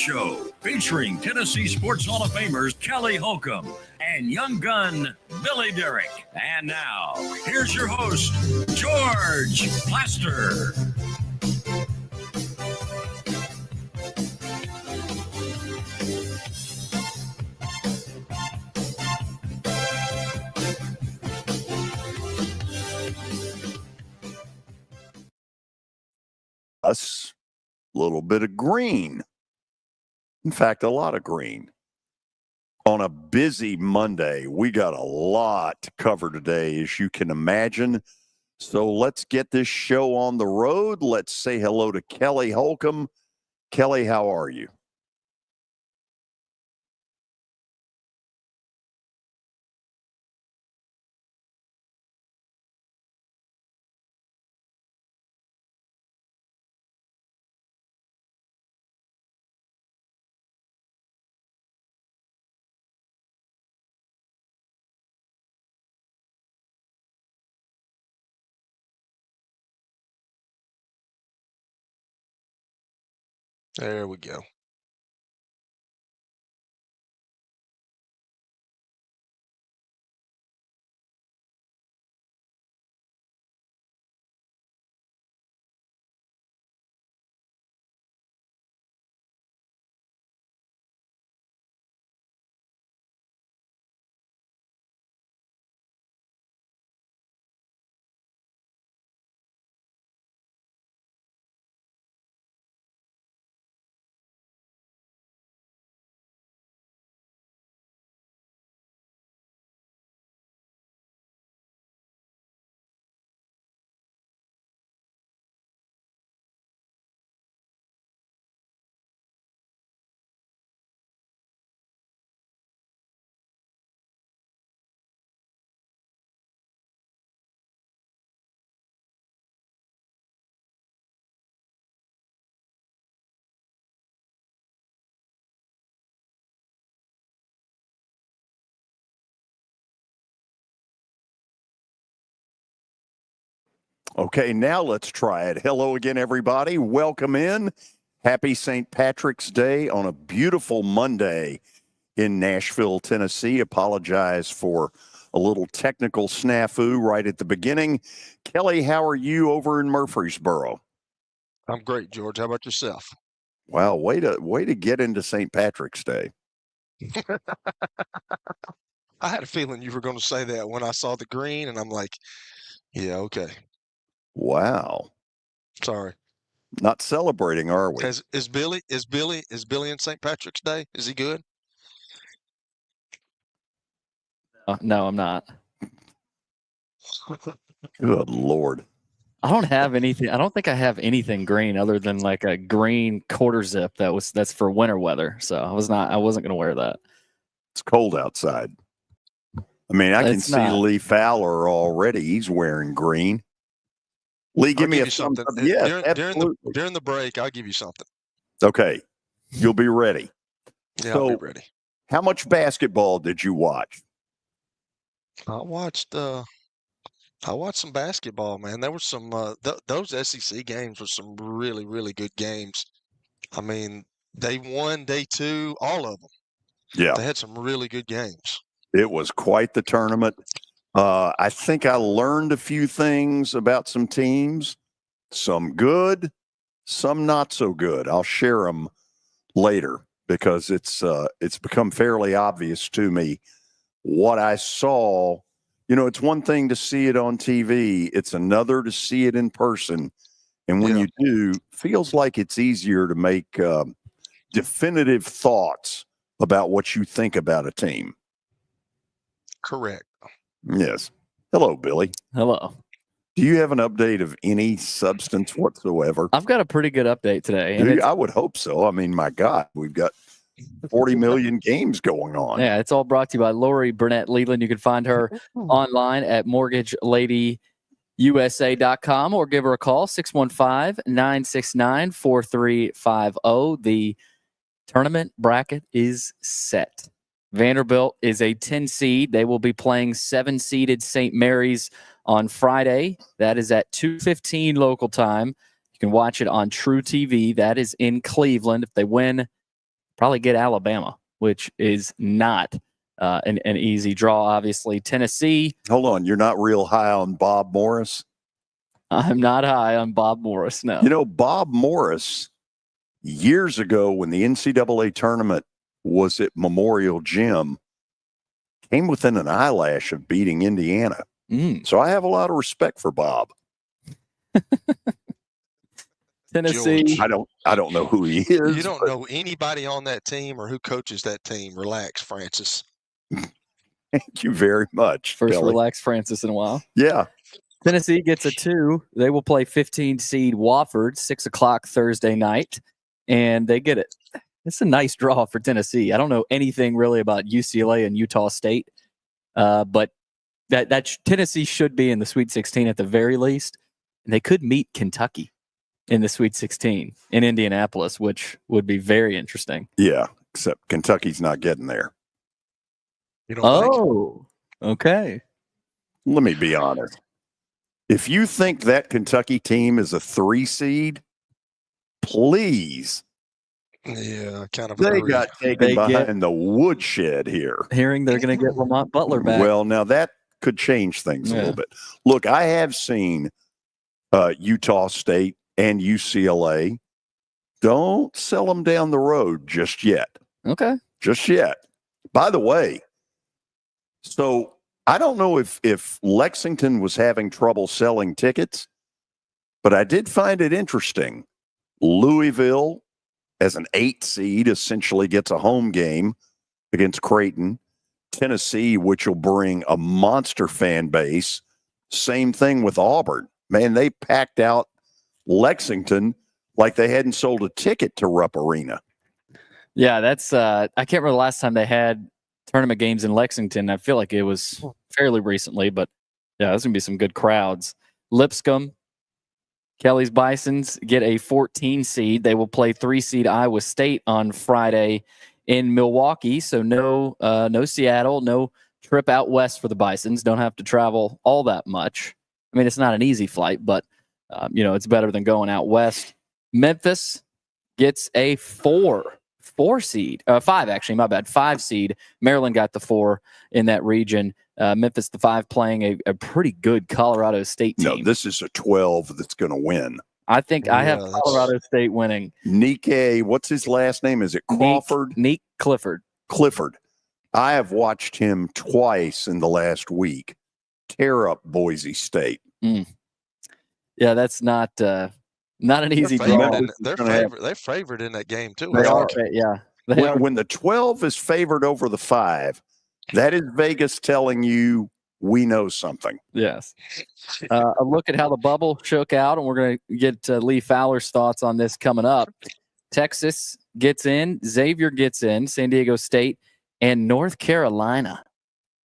Show, featuring Tennessee Sports Hall of Famers Kelly Holcomb and young gun Billy Derrick. And now, here's your host, George Plaster. Us, a little bit of green. In fact, a lot of green. On a busy Monday, we got a lot to cover today, as you can imagine. So let's get this show on the road. Let's say hello to Kelly Holcomb. Kelly, how are you? There we go. Okay, now let's try it. Hello again, everybody. Welcome in. Happy St. Patrick's Day on a beautiful Monday in Nashville, Tennessee. Apologize for a little technical snafu right at the beginning. Kelly, how are you over in Murfreesboro? I'm great, George. How about yourself? Wow, way to get into St. Patrick's Day. I had a feeling you were going to say that when I saw the green, and I'm like, yeah, okay. Wow. Sorry. Not celebrating, are we? Is Billy in St. Patrick's Day? Is he good? No, I'm not. Good Lord. I don't have anything. I don't think I have anything green other than like a green quarter zip that's for winter weather. So I wasn't going to wear that. It's cold outside. I mean, I can It's see not. Lee Fowler already. He's wearing green. Lee, give me a something. Yes, absolutely. During the break, I'll give you something. Okay. You'll be ready. Yeah, So, I'll be ready. How much basketball did you watch? I watched some basketball, man. There were some those SEC games were some really, really good games. I mean, day one, day two, all of them. Yeah. They had some really good games. It was quite the tournament. I think I learned a few things about some teams, some good, some not so good. I'll share them later because it's become fairly obvious to me what I saw. You know, it's one thing to see it on TV. It's another to see it in person. And when you do, feels like it's easier to make definitive thoughts about what you think about a team. Correct. Yes. Hello, Billy. Hello. Do you have an update of any substance whatsoever? I've got a pretty good update today. And I would hope so. I mean, my God, we've got 40 million games going on. Yeah, it's all brought to you by Lori Barnette Leland. You can find her online at mortgageladyyusa.com or give her a call, 615-969-4350. The tournament bracket is set. Vanderbilt is a 10 seed. They will be playing 7-seeded St. Mary's on Friday. That is at 2:15 local time. You can watch it on True TV. That is in Cleveland. If they win probably get Alabama, which is not an easy draw, obviously. Tennessee. Hold on. You're not real high on Bob Morris? I'm not high on Bob Morris, no. You know, Bob Morris, years ago when the NCAA tournament was at Memorial Gym, came within an eyelash of beating Indiana. So I have a lot of respect for Bob. Tennessee. George. I don't know who he is. You don't know anybody on that team or who coaches that team. Relax, Francis. Thank you very much. First Billy. relax Francis in a while. Yeah. Tennessee gets a 2. They will play 15 seed Wofford, 6:00 Thursday night, and they get it. It's a nice draw for Tennessee. I don't know anything really about UCLA and Utah State, but that Tennessee should be in the Sweet 16 at the very least, and they could meet Kentucky in the Sweet 16 in Indianapolis, which would be very interesting. Yeah, except Kentucky's not getting there. You don't think? Oh, okay. Let me be honest. If you think that Kentucky team is a 3 seed, please. Yeah, kind of. They agree. got taken They behind the woodshed here. Hearing they're going to get Lamont Butler back. Well, now that could change things a little bit. Look, I have seen Utah State and UCLA. Don't sell them down the road just yet. Okay. Just yet. By the way, so I don't know if Lexington was having trouble selling tickets, but I did find it interesting. Louisville, as an 8 seed, essentially gets a home game against Creighton. Tennessee, which will bring a monster fan base. Same thing with Auburn. Man, they packed out Lexington like they hadn't sold a ticket to Rupp Arena. Yeah, that's I can't remember the last time they had tournament games in Lexington. I feel like it was fairly recently, but yeah, there's going to be some good crowds. Lipscomb, Kelly's Bisons get a 14 seed. They will play 3 seed Iowa State on Friday in Milwaukee. So no Seattle, no trip out west for the Bisons. Don't have to travel all that much. I mean, it's not an easy flight, but it's better than going out west. Memphis gets a 5 seed. 5 actually, my bad. 5 seed. Maryland got the 4 in that region. Memphis the 5 playing a pretty good Colorado State team. No, this is a 12 that's going to win. I think I have Colorado State winning. Nick, what's his last name? Is it Crawford? Nick Clifford. Clifford. I have watched him twice in the last week tear up Boise State. Yeah, that's not an easy draw. They're favored in that game too. They are. Yeah. When the 12 is favored over the 5, that is Vegas telling you we know something. Yes. A look at how the bubble shook out, and we're going to get Lee Fowler's thoughts on this coming up. Texas gets in, Xavier gets in, San Diego State, and North Carolina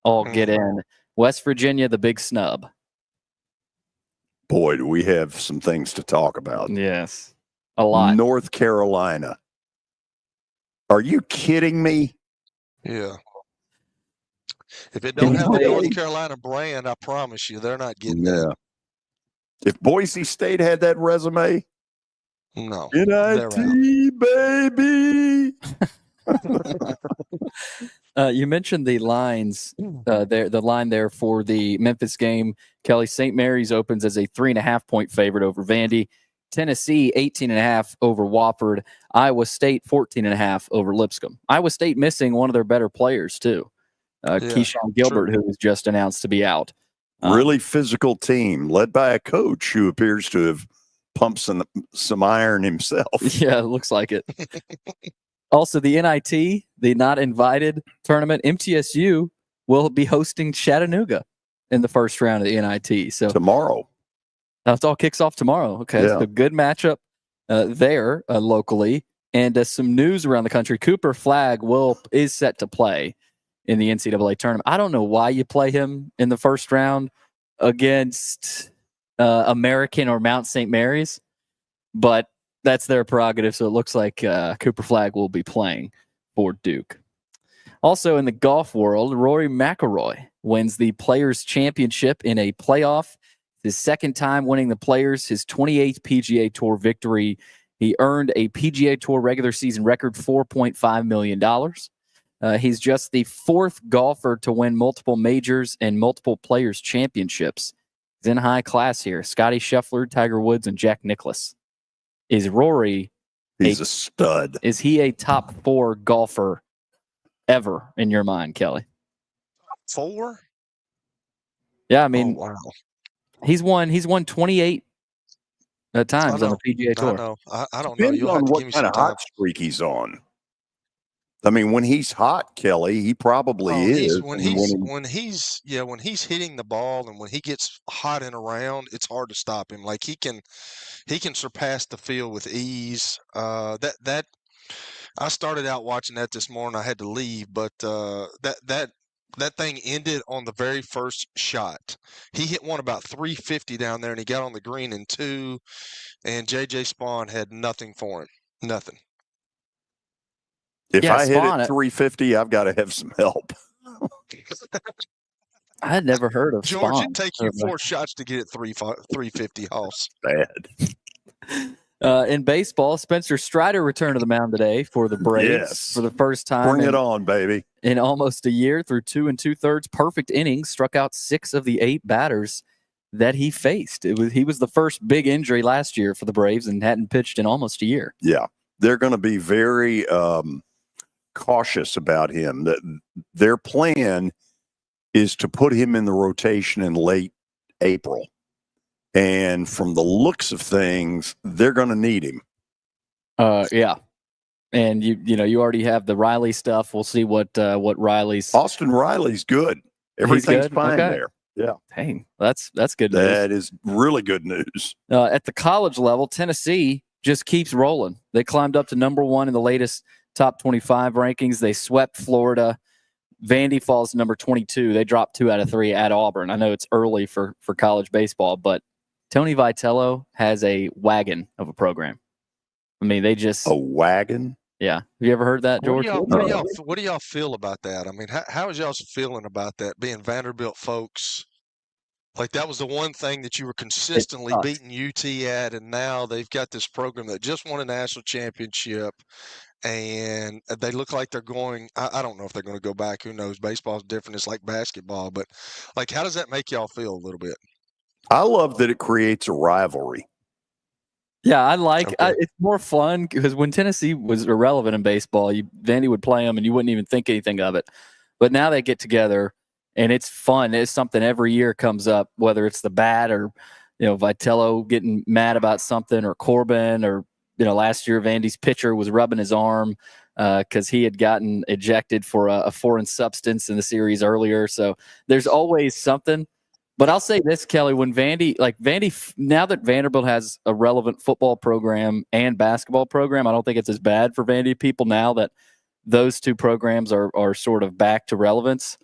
all get in. West Virginia, the big snub. Boy, do we have some things to talk about. Yes, a lot. North Carolina. Are you kidding me? Yeah. If it don't have the North Carolina brand, I promise you, they're not getting it. If Boise State had that resume, no. NIT, baby. You mentioned the lines the line there for the Memphis game. Kelly, St. Mary's opens as a 3.5-point favorite over Vandy. Tennessee 18.5 over Wofford. Iowa State 14.5 over Lipscomb. Iowa State missing one of their better players too. Keyshawn Gilbert, who was just announced to be out. Really physical team led by a coach who appears to have pumped some iron himself. Yeah, it looks like it. Also, the NIT, the not invited tournament, MTSU will be hosting Chattanooga in the first round of the NIT. So tomorrow. It all kicks off tomorrow. Okay, so good matchup there locally. And some news around the country. Cooper Flagg is set to play in the NCAA tournament. I don't know why you play him in the first round against American or Mount St. Mary's, but that's their prerogative. So it looks like Cooper Flagg will be playing for Duke. Also in the golf world, Rory McIlroy wins the Players Championship in a playoff. His second time winning the Players, his 28th PGA Tour victory, He earned a PGA Tour regular season record $4.5 million. He's just the fourth golfer to win multiple majors and multiple players' championships. He's in high class here. Scotty Scheffler, Tiger Woods, and Jack Nicklaus. Is Rory? He's a stud. Is he a top 4 golfer ever in your mind, Kelly? 4? Yeah, I mean, wow. He's won 28 times on the PGA Tour. I know. I don't Depends know. You'll on have to what give me kind some of time. hot streak he's on. I mean, when he's hot, Kelly, he probably is. When he's hitting the ball and when he gets hot and around, it's hard to stop him. Like he can surpass the field with ease. That I started out watching that this morning. I had to leave, but that thing ended on the very first shot. He hit one about 350 down there, and he got on the green in 2, and J.J. Spawn had nothing for him. Nothing. If I hit it 350, I've got to have some help. I had never heard of George, Spawn. it takes you 4 shots to get it 350, Hoss. Bad. In baseball, Spencer Strider returned to the mound today for the Braves for the first time. Bring it on, baby. In almost a year, through 2 2/3 perfect innings, struck out 6 of the 8 batters that he faced. He was the first big injury last year for the Braves and hadn't pitched in almost a year. Yeah, they're going to be very cautious about him. Their plan is to put him in the rotation in late April. And from the looks of things, they're going to need him. Yeah. And you already have the Riley stuff. We'll see what Riley's. Austin Riley's good. Everything's fine there. Yeah. Hey, that's good news. That is really good news. At the college level, Tennessee just keeps rolling. They climbed up to number 1 in the latest top 25 rankings. They swept Florida. Vandy falls to number 22. They dropped 2 out of 3 at Auburn. I know it's early for college baseball, but Tony Vitello has a wagon of a program. I mean, they just a wagon. Yeah. Have you ever heard that, George? What do y'all feel about that? I mean, how is y'all feeling about that? Being Vanderbilt folks, like that was the one thing that you were consistently beating UT at, and now they've got this program that just won a national championship, and they look like they're going. I don't know if they're going to go back. Who knows? Baseball's different. It's like basketball, but like, how does that make y'all feel a little bit? I love that it creates a rivalry. Yeah, I like it's more fun because when Tennessee was irrelevant in baseball, Vandy would play them and you wouldn't even think anything of it. But now they get together and it's fun. It's something every year comes up, whether it's the bat or Vitello getting mad about something, or Corbin, or last year Vandy's pitcher was rubbing his arm because he had gotten ejected for a foreign substance in the series earlier. So there's always something. But I'll say this, Kelly, when Vandy, now that Vanderbilt has a relevant football program and basketball program, I don't think it's as bad for Vandy people now that those two programs are sort of back to relevance.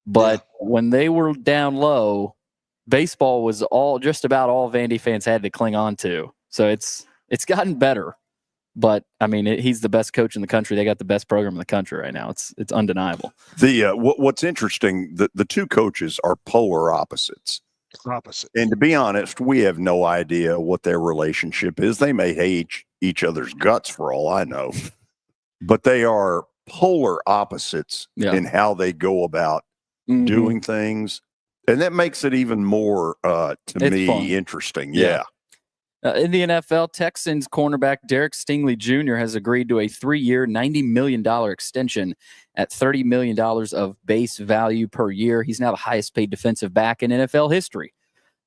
But when they were down low, baseball was just about all Vandy fans had to cling on to. So it's gotten better. But I mean, he's the best coach in the country. They got the best program in the country right now. It's undeniable. What's interesting, the two coaches are polar opposites. And to be honest, we have no idea what their relationship is. They may hate each other's guts for all I know, but they are polar opposites in how they go about doing things, and that makes it even more to me fun. Interesting. Yeah. In the NFL, Texans cornerback Derek Stingley Jr. has agreed to a 3-year, $90 million extension at $30 million of base value per year. He's now the highest paid defensive back in NFL history.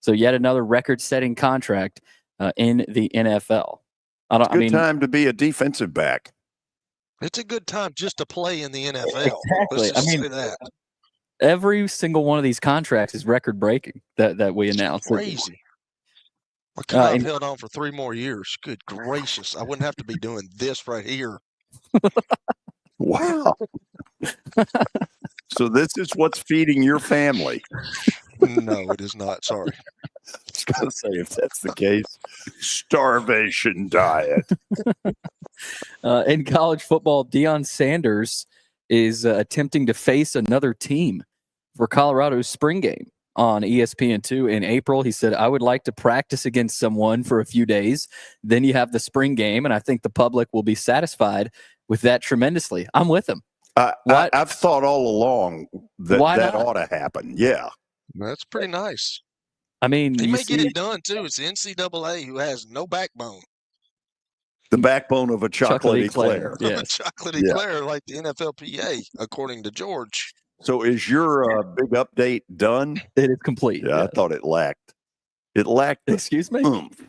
So yet another record-setting contract in the NFL. It's a good time to be a defensive back. It's a good time just to play in the NFL. Exactly. Say that. Every single one of these contracts is record-breaking that we announced. Crazy. I could have held on for 3 more years. Good gracious. I wouldn't have to be doing this right here. Wow. So this is what's feeding your family. No, it is not. Sorry. I was going to say, if that's the case, starvation diet. In college football, Deion Sanders is attempting to face another team for Colorado's spring game. on ESPN2 in April. He said, I would like to practice against someone for a few days. Then you have the spring game, and I think the public will be satisfied with that tremendously. I'm with him. I've thought all along that Why that not? ought to happen. Yeah. That's pretty nice. I mean, He you may get see it done, too. It's the NCAA who has no backbone. The backbone of a chocolate eclair. Yes. Chocolate Yeah. eclair like the NFLPA, according to George. So is your big update done? It is complete. Yeah, I thought it lacked. It lacked the Excuse me? oomph.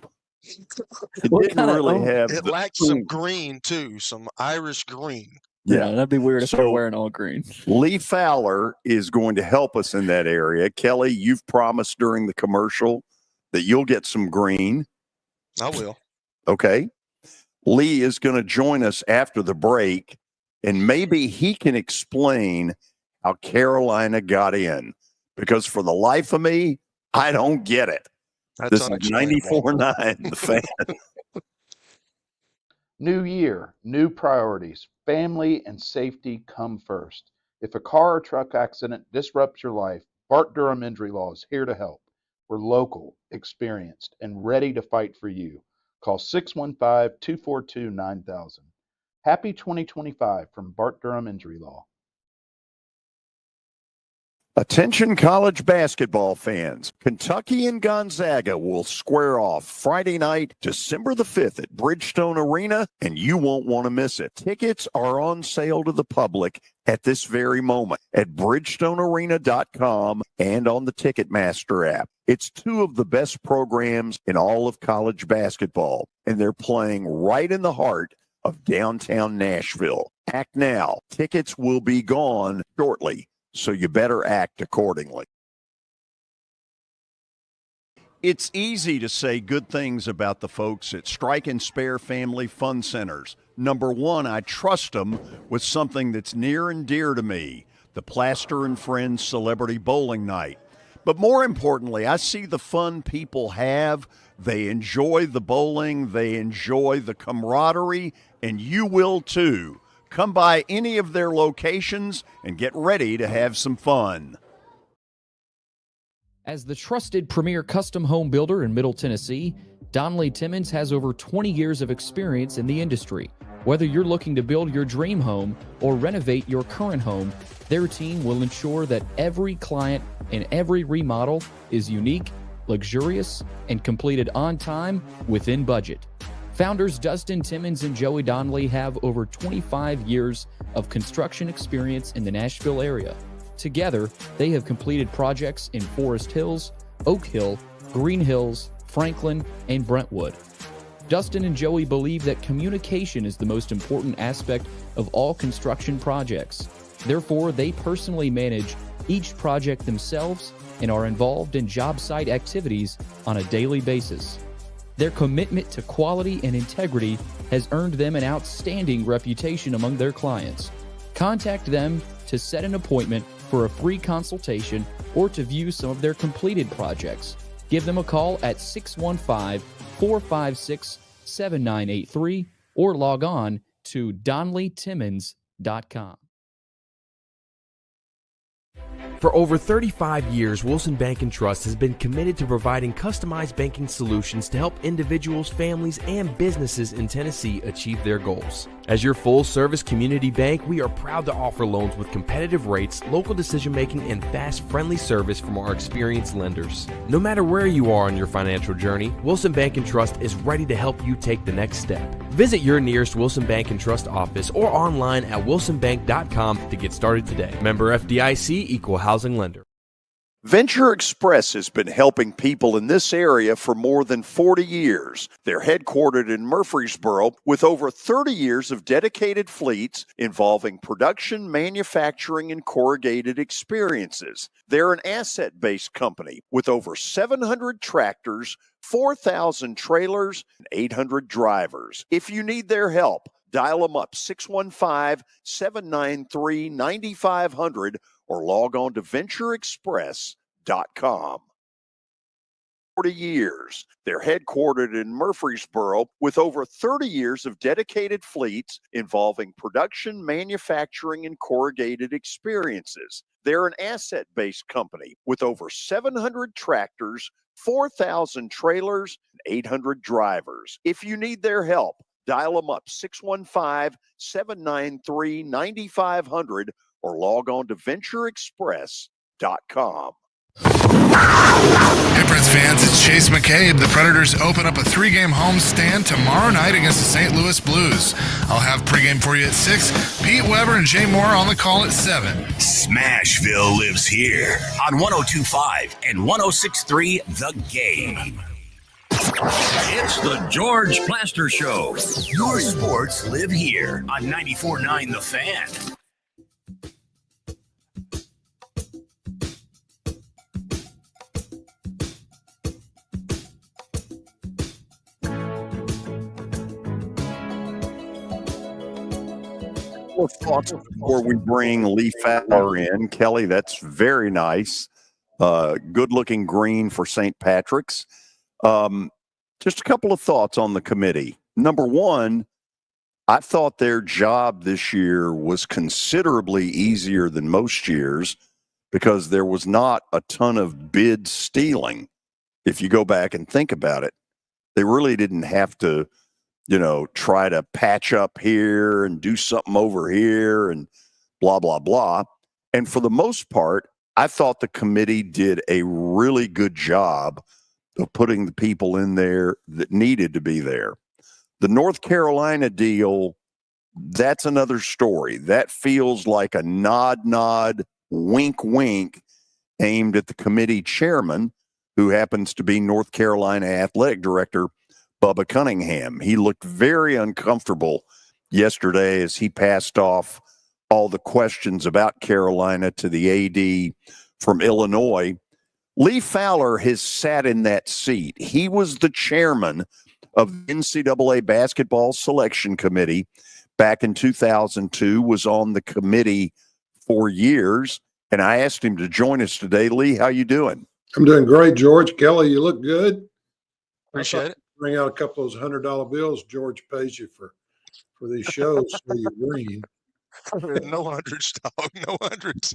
It What didn't kind of really oomph? have It the lacks some oomph. green, too, some Irish green. Yeah, that'd be weird if they're So- wearing all green. Lee Fowler is going to help us in that area. Kelly, you've promised during the commercial that you'll get some green. I will. Okay. Lee is going to join us after the break, and maybe he can explain how Carolina got in, because for the life of me, I don't get it. That's This is unexplainable. 94.9, the Fan. New year, new priorities. Family and safety come first. If a car or truck accident disrupts your life, Bart Durham Injury Law is here to help. We're local, experienced, and ready to fight for you. Call 615-242-9000. Happy 2025 from Bart Durham Injury Law. Attention college basketball fans. Kentucky and Gonzaga will square off Friday night, December the 5th at Bridgestone Arena, and you won't want to miss it. Tickets are on sale to the public at this very moment at bridgestonearena.com and on the Ticketmaster app. It's two of the best programs in all of college basketball, and they're playing right in the heart of downtown Nashville. Act now. Tickets will be gone shortly, so you better act accordingly. It's easy to say good things about the folks at Strike and Spare Family Fun Centers. Number one, I trust them with something that's near and dear to me, the Plaster and Friends Celebrity Bowling Night. But more importantly, I see the fun people have. They enjoy the bowling, they enjoy the camaraderie, and you will too. Come by any of their locations and get ready to have some fun. As the trusted premier custom home builder in Middle Tennessee, Donnelly Timmons has over 20 years of experience in the industry. Whether you're looking to build your dream home or renovate your current home, their team will ensure that every client and every remodel is unique, luxurious, and completed on time within budget. Founders Dustin Timmons and Joey Donnelly have over 25 years of construction experience in the Nashville area. Together, they have completed projects in Forest Hills, Oak Hill, Green Hills, Franklin, and Brentwood. Dustin and Joey believe that communication is the most important aspect of all construction projects. Therefore, they personally manage each project themselves and are involved in job site activities on a daily basis. Their commitment to quality and integrity has earned them an outstanding reputation among their clients. Contact them to set an appointment for a free consultation or to view some of their completed projects. Give them a call at 615-456-7983 or log on to DonnellyTimmons.com. For over 35 years, Wilson Bank & Trust has been committed to providing customized banking solutions to help individuals, families, and businesses in Tennessee achieve their goals. As your full-service community bank, we are proud to offer loans with competitive rates, local decision-making, and fast, friendly service from our experienced lenders. No matter where you are on your financial journey, Wilson Bank & Trust is ready to help you take the next step. Visit your nearest Wilson Bank & Trust office or online at wilsonbank.com to get started today. Member FDIC, Equal Housing Lender. Venture Express has been helping people in this area for more than 40 years. They're headquartered in Murfreesboro with over 30 years of dedicated fleets involving production, manufacturing, and corrugated experiences. They're an asset-based company with over 700 tractors, 4,000 trailers, and 800 drivers. If you need their help, dial them up 615-793-9500 or log on to ventureexpress.com. 40 years. They're headquartered in Murfreesboro with over 30 years of dedicated fleets involving production, manufacturing, and corrugated experiences. They're an asset-based company with over 700 tractors, 4,000 trailers, and 800 drivers. If you need their help, dial them up 615-793-9500 or log on to ventureexpress.com. Hey, Preds fans, it's Chase McCabe. The Predators open up a 3-game homestand tomorrow night against the St. Louis Blues. I'll have pregame for you at 6. Pete Weber and Jay Moore on the call at 7. Smashville lives here on 102.5 and 106.3 The Game. It's the George Plaster Show. Your sports live here on 94.9 The Fan. Thoughts before we bring Lee Fowler in. Kelly, that's very nice. Good-looking green for St. Patrick's. Just a couple of thoughts on the committee. Number one, I thought their job this year was considerably easier than most years because there was not a ton of bid stealing. If you go back and think about it, they really didn't have to try to patch up here and do something over here and blah, blah, blah. And for the most part, I thought the committee did a really good job of putting the people in there that needed to be there. The North Carolina deal, that's another story. That feels like a nod, wink, wink aimed at the committee chairman, who happens to be North Carolina athletic director Bubba Cunningham. He looked very uncomfortable yesterday as he passed off all the questions about Carolina to the AD from Illinois. Lee Fowler has sat in that seat. He was the chairman of the NCAA basketball selection committee back in 2002, was on the committee for years, and I asked him to join us today. Lee, how you doing? I'm doing great, George. Kelly, you look good. Appreciate it. Bring out a couple of those $100 bills George pays you for these shows for your green. No hundreds, dog. No hundreds.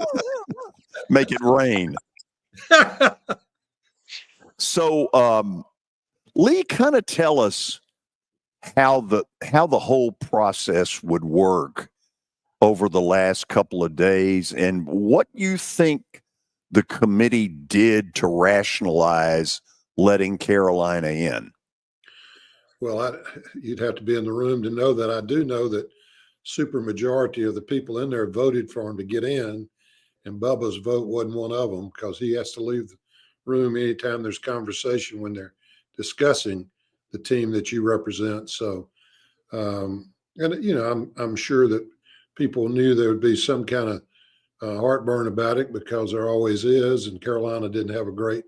Make it rain. So, Lee, kind of tell us how the whole process would work over the last couple of days and what you think the committee did to rationalize letting Carolina in. Well, you'd have to be in the room to know that. I do know that super majority of the people in there voted for him to get in, and Bubba's vote wasn't one of them because he has to leave the room anytime there's conversation when they're discussing the team that you represent. So, I'm sure that people knew there would be some kind of heartburn about it because there always is, and Carolina didn't have a great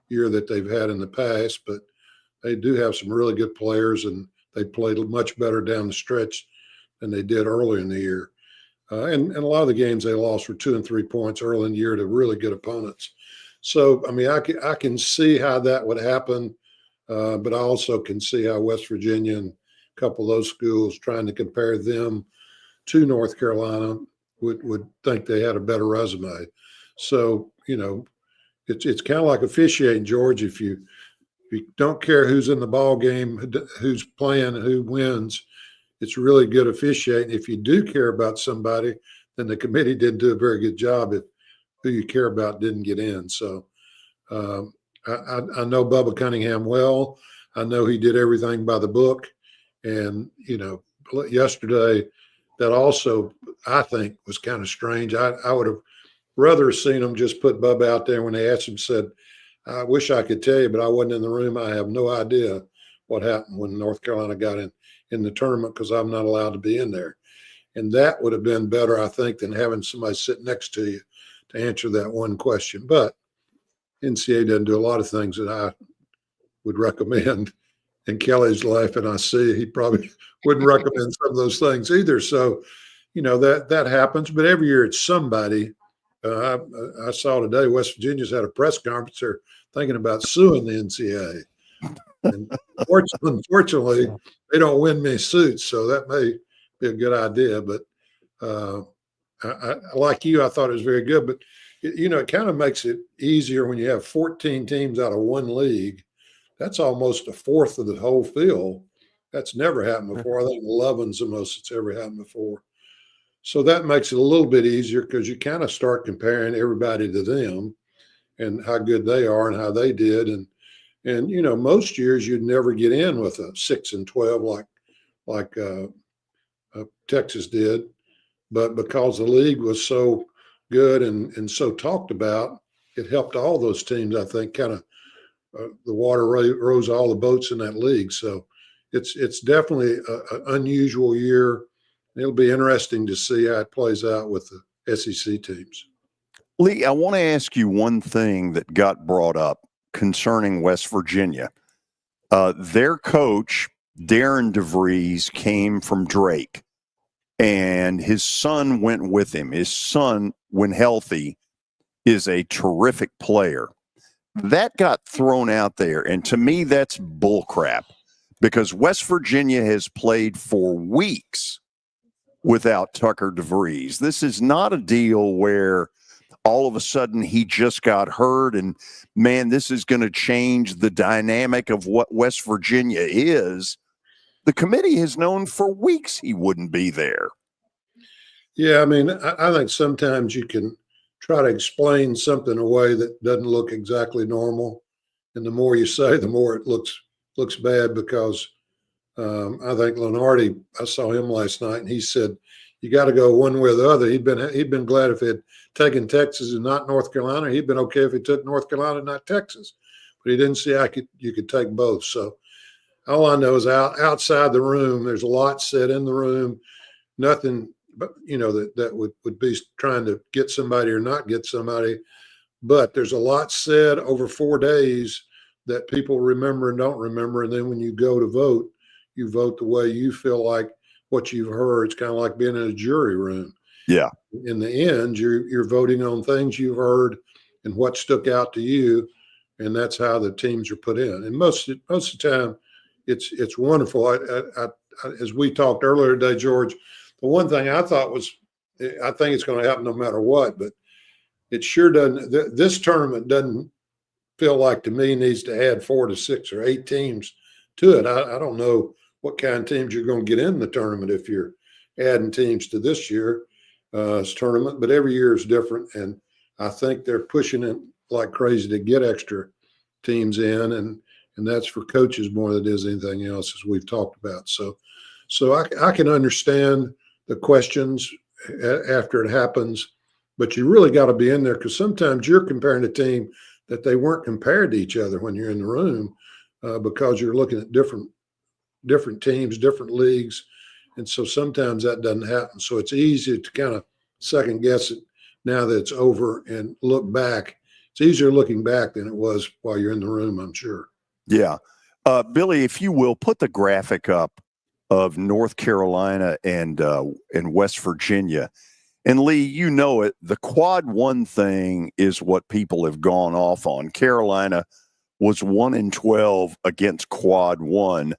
year that they've had in the past, but they do have some really good players, and they played much better down the stretch than they did early in the year. And a lot of the games they lost were 2 and 3 points early in the year to really good opponents. So, I mean, I can see how that would happen, but I also can see how West Virginia and a couple of those schools trying to compare them to North Carolina would think they had a better resume. So, it's kind of like officiating, George. If you don't care who's in the ball game, who's playing, who wins, it's really good officiating. If you do care about somebody, then the committee didn't do a very good job if who you care about didn't get in. So I know Bubba Cunningham well. I know he did everything by the book. And, yesterday that also, I think, was kind of strange. I would have rather seen him just put Bubba out there when they asked him, said, I wish I could tell you, but I wasn't in the room. I have no idea what happened when North Carolina got in the tournament because I'm not allowed to be in there. And that would have been better, I think, than having somebody sit next to you to answer that one question. But NCAA doesn't do a lot of things that I would recommend. And Kelly's laughing. I see he probably wouldn't recommend some of those things either. So, that happens. But every year it's somebody. I saw today West Virginia's had a press conference. They're thinking about suing the NCAA. And unfortunately, they don't win many suits, so that may be a good idea. But like you, I thought it was very good, but it kind of makes it easier when you have 14 teams out of one league. That's almost a fourth of the whole field. That's never happened before. I think 11's the most it's ever happened before. So that makes it a little bit easier because you kind of start comparing everybody to them and how good they are and how they did. And most years you'd never get in with a 6-12 like Texas did, but because the league was so good and so talked about, it helped all those teams. I think kind of the water rose all the boats in that league. So it's definitely an unusual year. It'll be interesting to see how it plays out with the SEC teams. Lee, I want to ask you one thing that got brought up concerning West Virginia. Their coach, Darren DeVries, came from Drake, and his son went with him. His son, when healthy, is a terrific player. That got thrown out there, and to me, that's bullcrap because West Virginia has played for weeks without Tucker DeVries. This is not a deal where all of a sudden he just got hurt and, man, this is going to change the dynamic of what West Virginia is. The committee has known for weeks he wouldn't be there. Yeah, I mean, I think sometimes you can try to explain something away that doesn't look exactly normal. And the more you say, the more it looks bad because I think Lenardi, I saw him last night, and he said, you got to go one way or the other. He'd been glad if he had taken Texas and not North Carolina. He'd been okay if he took North Carolina and not Texas. But he didn't see how you could take both. So all I know is outside the room, there's a lot said in the room, nothing but that would be trying to get somebody or not get somebody. But there's a lot said over 4 days that people remember and don't remember. And then when you go to vote, you vote the way you feel like what you've heard. It's kind of like being in a jury room. Yeah. In the end, you're voting on things you've heard and what stuck out to you, and that's how the teams are put in. And most of the time, it's wonderful. I as we talked earlier today, George, the one thing I thought was, I think it's going to happen no matter what, but it sure doesn't. This tournament doesn't feel like to me needs to add 4 to 6 or 8 teams to it. I don't know what kind of teams you're going to get in the tournament if you're adding teams to this year's tournament, but every year is different. And I think they're pushing it like crazy to get extra teams in. And that's for coaches more than it is anything else, as we've talked about. So I can understand the questions after it happens, but you really got to be in there because sometimes you're comparing a team that they weren't compared to each other when you're in the room because you're looking at different teams, different leagues. And so sometimes that doesn't happen. So it's easy to kind of second guess it now that it's over and look back. It's easier looking back than it was while you're in the room, I'm sure. Yeah. Billy, if you will, put the graphic up of North Carolina and West Virginia. And Lee, you know it, the quad one thing is what people have gone off on. Carolina was 1-12 against quad one.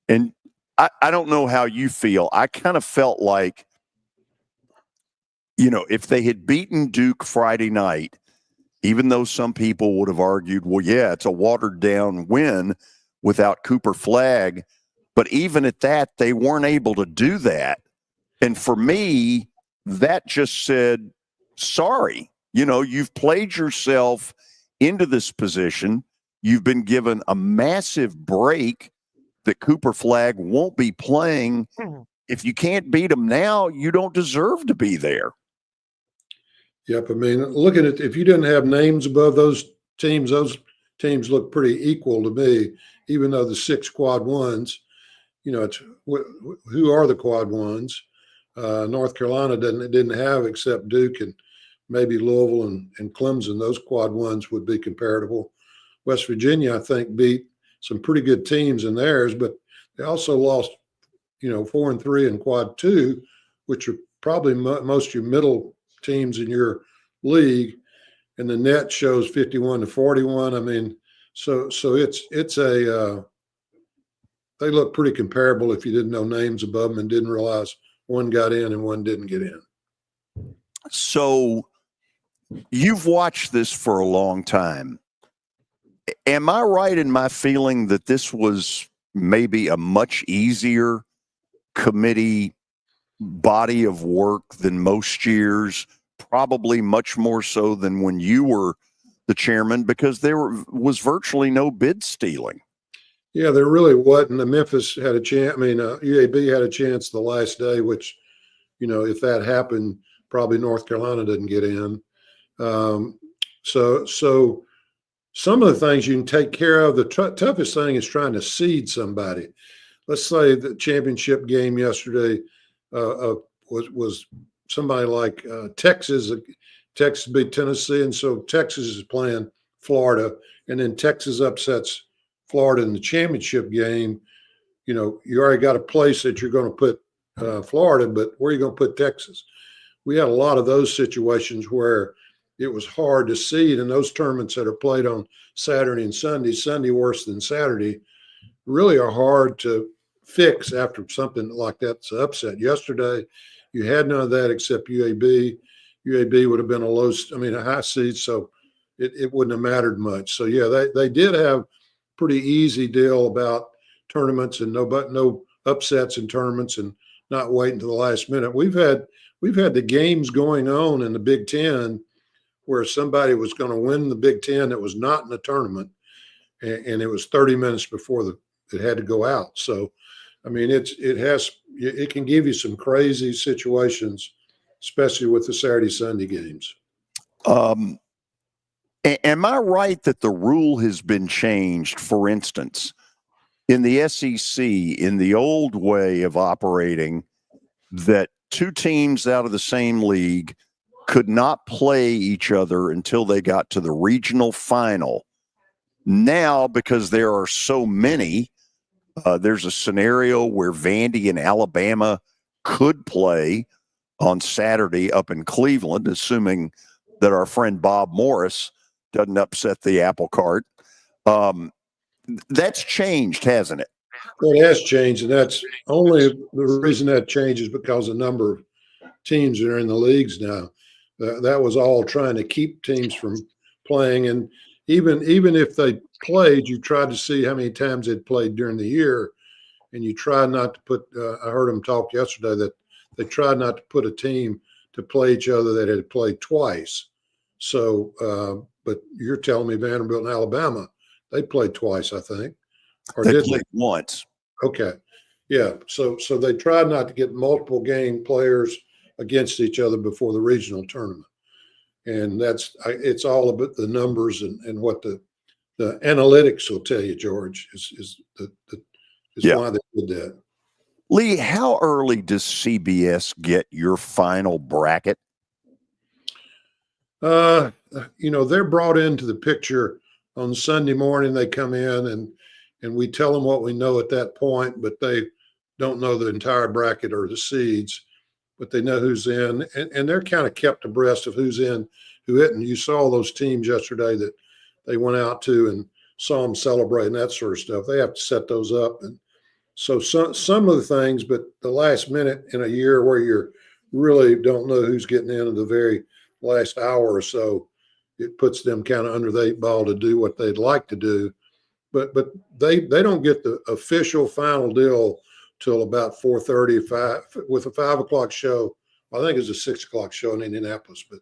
And I don't know how you feel. I kind of felt like, if they had beaten Duke Friday night, even though some people would have argued, well, yeah, it's a watered down win without Cooper Flagg. But even at that, they weren't able to do that. And for me, that just said, sorry, you've played yourself into this position. You've been given a massive break that Cooper Flagg won't be playing. If you can't beat them now, you don't deserve to be there. Yep. I mean, looking at, if you didn't have names above those teams look pretty equal to me, even though the 6 quad ones, it's who are the quad ones? North Carolina didn't have except Duke and maybe Louisville and Clemson. Those quad ones would be comparable. West Virginia, I think, beat some pretty good teams in theirs, but they also lost, 4-3 in quad 2, which are probably most of your middle teams in your league. And the net shows 51-41. I mean, so it's a they look pretty comparable if you didn't know names above them and didn't realize one got in and one didn't get in. So you've watched this for a long time. Am I right in my feeling that this was maybe a much easier committee body of work than most years, probably much more so than when you were the chairman, because there was virtually no bid stealing? Yeah, there really wasn't. The Memphis had a chance. I mean, UAB had a chance the last day, which, if that happened, probably North Carolina didn't get in. So some of the things you can take care of. The toughest thing is trying to seed somebody. Let's say the championship game yesterday was somebody like Texas. Texas beat Tennessee, and so Texas is playing Florida, and then Texas upsets Florida in the championship game. You already got a place that you're going to put Florida, but where are you going to put Texas? We had a lot of those situations where it was hard to seed, and those tournaments that are played on Saturday and Sunday worse than Saturday, really are hard to fix after something like that's an upset. Yesterday, you had none of that except UAB. UAB would have been a high seed, so it wouldn't have mattered much. So yeah, they did have pretty easy deal about tournaments and no upsets in tournaments and not waiting to the last minute. We've had the games going on in the Big Ten where somebody was going to win the Big Ten that was not in the tournament, and it was 30 minutes before it had to go out. So, I mean, it can give you some crazy situations, especially with the Saturday Sunday games. Am I right that the rule has been changed? For instance, in the SEC, in the old way of operating, that two teams out of the same league could not play each other until they got to the regional final. Now, because there are so many, there's a scenario where Vandy and Alabama could play on Saturday up in Cleveland, assuming that our friend Bob Morris doesn't upset the apple cart. That's changed, hasn't it? Well, it has changed, and that's only the reason that changes because the number of teams that are in the leagues now. That was all trying to keep teams from playing, and even if they played, you tried to see how many times they'd played during the year, and you tried not to put. I heard them talk yesterday that they tried not to put a team to play each other that had played twice. So, but you're telling me Vanderbilt and Alabama, they played twice, I think, or They did played once. Okay. Yeah. So they tried not to get multiple game players against each other before the regional tournament. And it's all about the numbers and what the analytics will tell you, George, is why they did that. Lee, how early does CBS get your final bracket? They're brought into the picture on Sunday morning. They come in and we tell them what we know at that point, but they don't know the entire bracket or the seeds, but they know who's in, and they're kind of kept abreast of who's in, who isn't. You saw those teams yesterday that they went out to and saw them celebrating, that sort of stuff. They have to set those up. And so some of the things, but the last minute in a year where you really don't know who's getting in the very last hour or so, it puts them kind of under the eight ball to do what they'd like to do. But they don't get the official final deal till about 4:30 with a 5 o'clock show. I think it's a 6 o'clock show in Indianapolis, but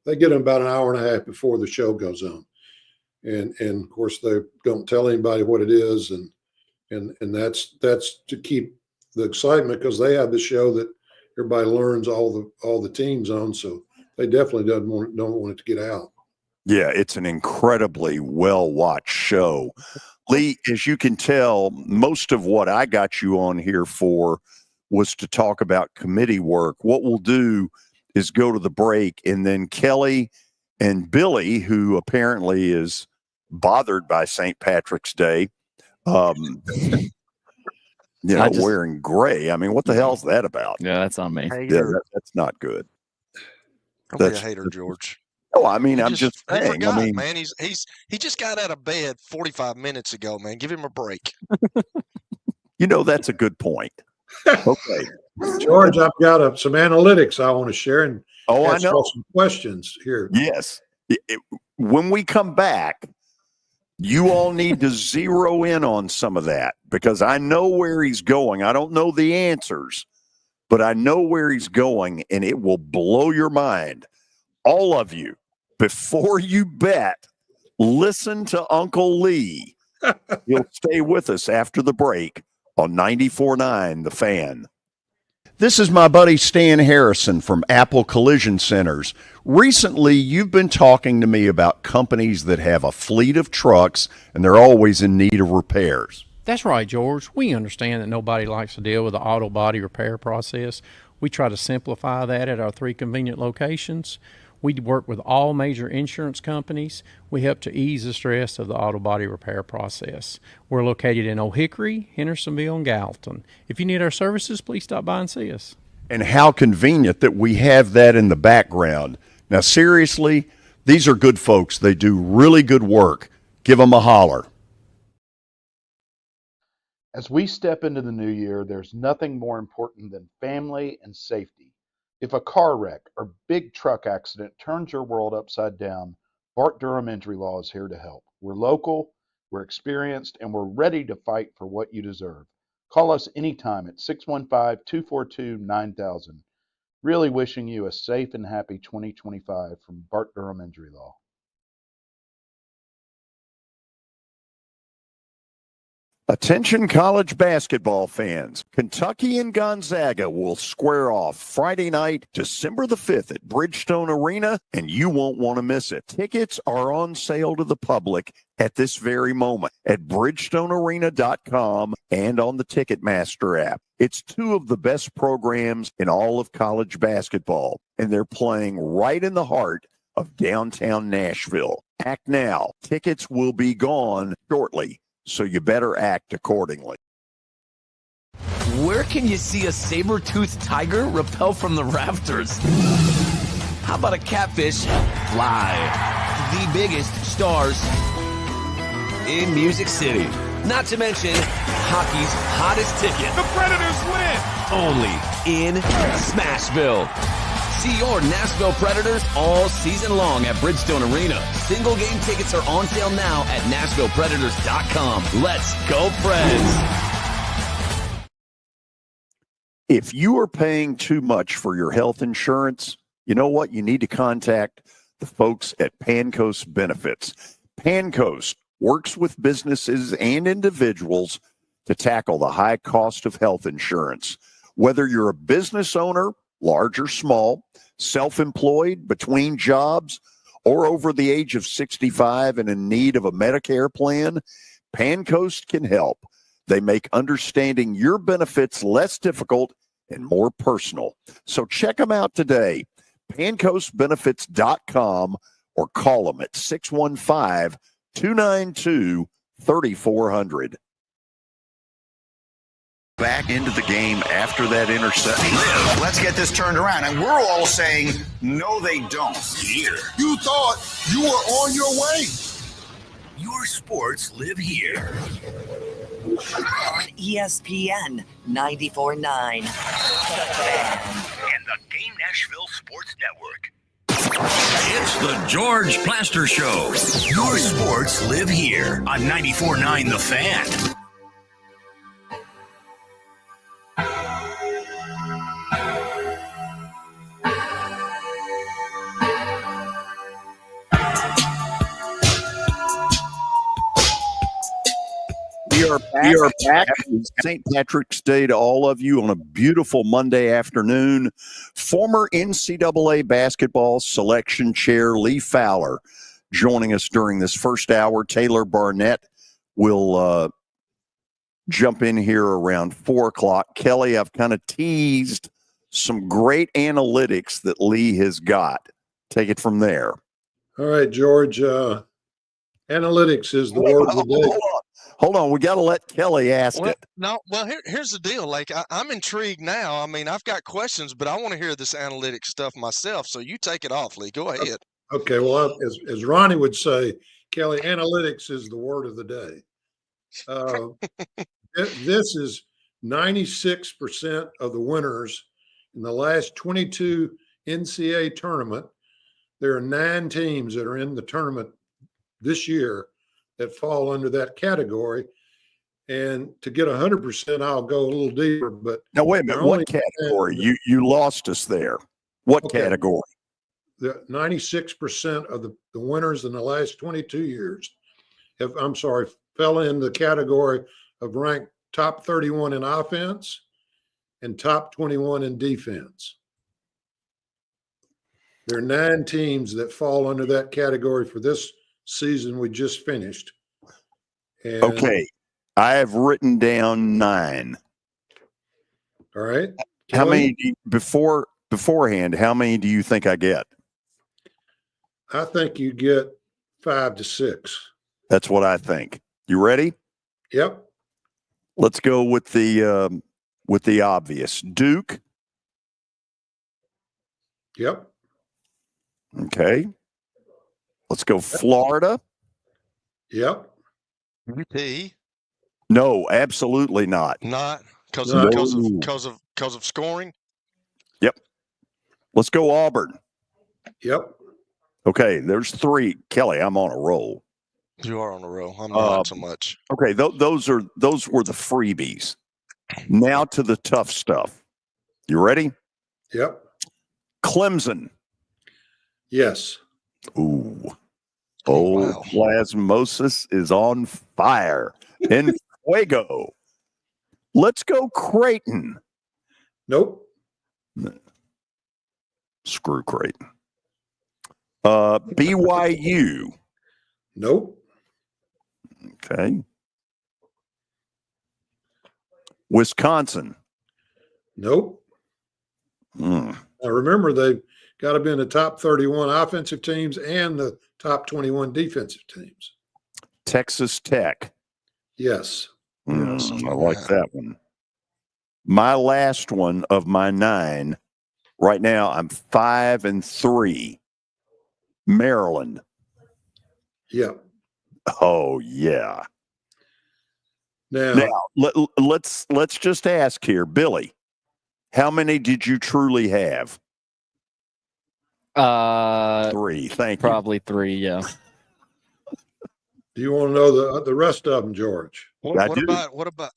they get them about an hour and a half before the show goes on. And of course they don't tell anybody what it is. And that's to keep the excitement, because they have the show that everybody learns all the teams on. So they definitely don't want it to get out. Yeah, it's an incredibly well-watched show. Lee, as you can tell, most of what I got you on here for was to talk about committee work. What we'll do is go to the break, and then Kelly and Billy, who apparently is bothered by St. Patrick's Day, wearing gray. I mean, what the hell's that about? Yeah, that's on me. Yeah, that's not good. Don't be a hater, George. Oh, I mean, I'm just saying. Forgot, I mean, man, he just got out of bed 45 minutes ago, man. Give him a break. That's a good point. Okay, George, I've got some analytics I want to share, and Oh, I ask know. us some questions here. Yes. When we come back, you all need to zero in on some of that because I know where he's going. I don't know the answers, but I know where he's going, and it will blow your mind. All of you, before you bet, listen to Uncle Lee. He'll stay with us after the break on 94.9 The Fan. This is my buddy Stan Harrison from Apple Collision Centers. Recently, you've been talking to me about companies that have a fleet of trucks and they're always in need of repairs. That's right, George. We understand that nobody likes to deal with the auto body repair process. We try to simplify that at our 3 convenient locations. We work with all major insurance companies. We help to ease the stress of the auto body repair process. We're located in Old Hickory, Hendersonville, and Gallatin. If you need our services, please stop by and see us. And how convenient that we have that in the background. Now, seriously, these are good folks. They do really good work. Give them a holler. As we step into the new year, there's nothing more important than family and safety. If a car wreck or big truck accident turns your world upside down, Bart Durham Injury Law is here to help. We're local, we're experienced, and we're ready to fight for what you deserve. Call us anytime at 615-242-9000. Really wishing you a safe and happy 2025 from Bart Durham Injury Law. Attention college basketball fans. Kentucky and Gonzaga will square off Friday night, December the 5th at Bridgestone Arena, and you won't want to miss it. Tickets are on sale to the public at this very moment at bridgestonearena.com and on the Ticketmaster app. It's 2 of the best programs in all of college basketball, and they're playing right in the heart of downtown Nashville. Act now. Tickets will be gone shortly, so you better act accordingly. Where can you see a saber-toothed tiger rappel from the rafters? How about a catfish fly? The biggest stars in Music City. Not to mention hockey's hottest ticket. The Predators win! Only in Smashville. See your Nashville Predators all season long at Bridgestone Arena. Single game tickets are on sale now at NashvillePredators.com. Let's go, Preds! If you are paying too much for your health insurance, you know what? You need to contact the folks at Pancoast Benefits. Pancoast works with businesses and individuals to tackle the high cost of health insurance. Whether you're a business owner, large or small, self-employed, between jobs, or over the age of 65 and in need of a Medicare plan, Pancoast can help. They make understanding your benefits less difficult and more personal. So check them out today, pancoastbenefits.com, or call them at 615-292-3400. Back into the game after that interception. Let's get this turned around. And we're all saying, no, they don't. Here. You thought you were on your way. Your sports live here. On ESPN 94.9. And the Game Nashville Sports Network. It's the George Plaster Show. Your sports live here on 94.9 The Fan. We are back. St. Patrick's Day to all of you on a beautiful Monday afternoon. Former NCAA basketball selection chair Lee Fowler joining us during this first hour. Taylor Barnette will jump in here around 4 o'clock. Kelly, I've kind of teased some great analytics that Lee has got. Take it from there. All right, George. Analytics is the word of the day. Hold on. We got to let Kelly ask it. No, well, here's the deal. Like, I'm intrigued now. I mean, I've got questions, but I want to hear this analytic stuff myself. So you take it off, Lee. Go ahead. Okay. Well, as Ronnie would say, Kelly, analytics is the word of the day. This is 96% of the winners in the last 22 NCAA tournament, there are 9 teams that are in the tournament this year that fall under that category. And to get 100%, I'll go a little deeper. But now, wait a minute. What category? You lost us there. What category? The 96% of the winners in the last 22 years fell in the category of ranked top 31 in offense and top 21 in defense. There are 9 teams that fall under that category for this season we just finished. And, okay. I have written down 9. All right. How many beforehand? How many do you think I get? I think you get 5 to 6. That's what I think. You ready? Yep. Let's go with the obvious. Duke. Yep. Okay. Let's go Florida. Yep. UT. No, absolutely not. Not because of scoring. Yep. Let's go Auburn. Yep. Okay, there's 3. Kelly, I'm on a roll. You are on a roll. I'm not so much. Okay, those were the freebies. Now to the tough stuff. You ready? Yep. Clemson. Yes. Ooh. Oh, wow. Plasmosis is on fire. In fuego. Let's go Creighton. Nope. Screw Creighton. BYU. Nope. Okay. Wisconsin. Nope. Now remember, they've got to be in the top 31 offensive teams and the top 21 defensive teams. Texas Tech. Yes. I like that one. My last one of my 9. Right now, I'm 5-3. Maryland. Yep. Oh yeah. Now let's just ask here, Billy. How many did you truly have? 3. Thank you. Probably 3. Yeah. Do you want to know the rest of them, George? What about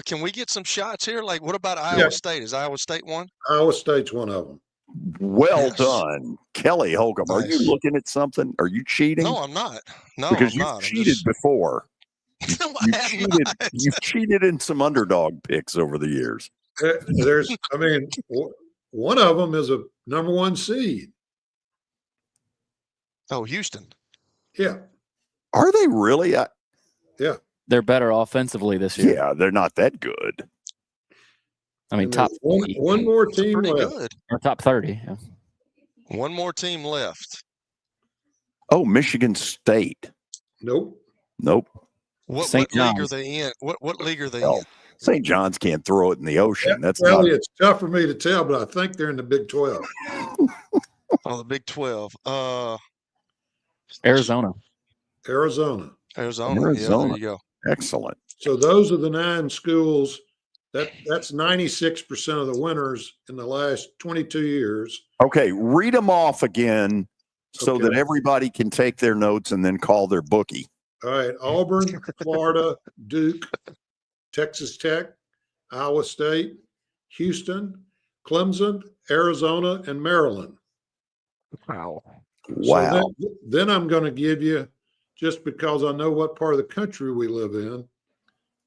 can we get some shots here? Like, what about Iowa State? Is Iowa State one? Iowa State's one of them. Well done, Kelly Holcomb. Nice. Are you looking at something? Are you cheating? No, I'm not. No, because I'm you've not. cheated before. No, You've cheated in some underdog picks over the years. One of them is a number 1 seed. Oh, Houston. Yeah. Are they really? Yeah. They're better offensively this year. Yeah, they're not that good. I mean, top one more team left. Good. Or top 30. Yeah. One more team left. Oh, Michigan State. Nope. What league are they in? What league are they in? St. John's can't throw it in the ocean. It's tough for me to tell, but I think they're in the Big 12. Oh, the Big 12. Arizona. Arizona. Yeah, there you go. Excellent. So those are the 9 schools. That's 96% of the winners in the last 22 years. Okay, read them off again so that everybody can take their notes and then call their bookie. All right, Auburn, Florida, Duke, Texas Tech, Iowa State, Houston, Clemson, Arizona, and Maryland. Wow. So then I'm going to give you, just because I know what part of the country we live in,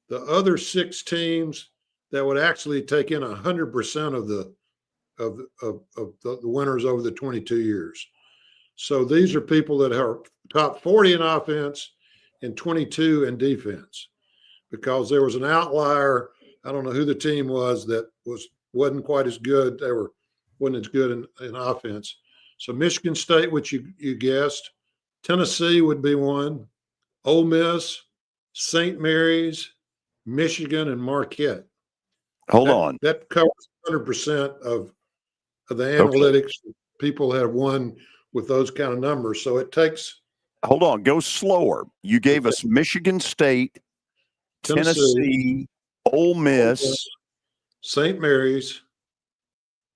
the other 6 teams that would actually take in 100% of the winners over the 22 years. So these are people that are top 40 in offense and 22 in defense, because there was an outlier. I don't know who the team was that wasn't quite as good. They wasn't as good in offense. So Michigan State, which you guessed, Tennessee would be one, Ole Miss, St. Mary's, Michigan, and Marquette. Hold on. That covers 100% of the analytics. Okay. People have won with those kind of numbers. So it takes. Hold on. Go slower. You gave us Michigan State, Tennessee, Ole Miss, St. Mary's,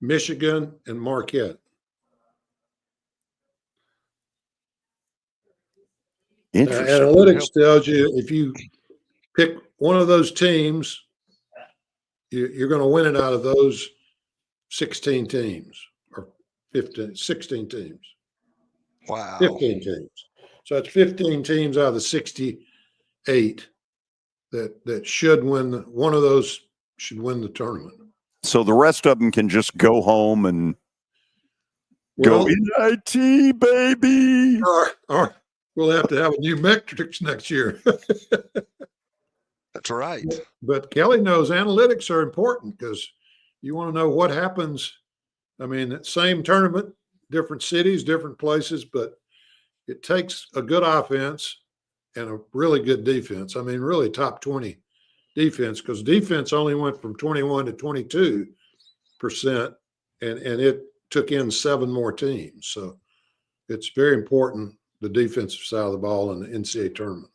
Michigan, and Marquette. Interesting. Analytics tells you if you pick one of those teams, you're going to win it out of those 16 teams or 16 teams. Wow. 15 teams. So it's 15 teams out of the 68 that should win. One of those should win the tournament. So the rest of them can just go home and go NIT, baby. Or we'll have to have a new metrics next year. That's right. But Kelly knows analytics are important because you want to know what happens. I mean, same tournament, different cities, different places, but it takes a good offense and a really good defense. I mean, really top 20 defense, because defense only went from 21 to 22%, and it took in 7 more teams. So it's very important, the defensive side of the ball in the NCAA tournament.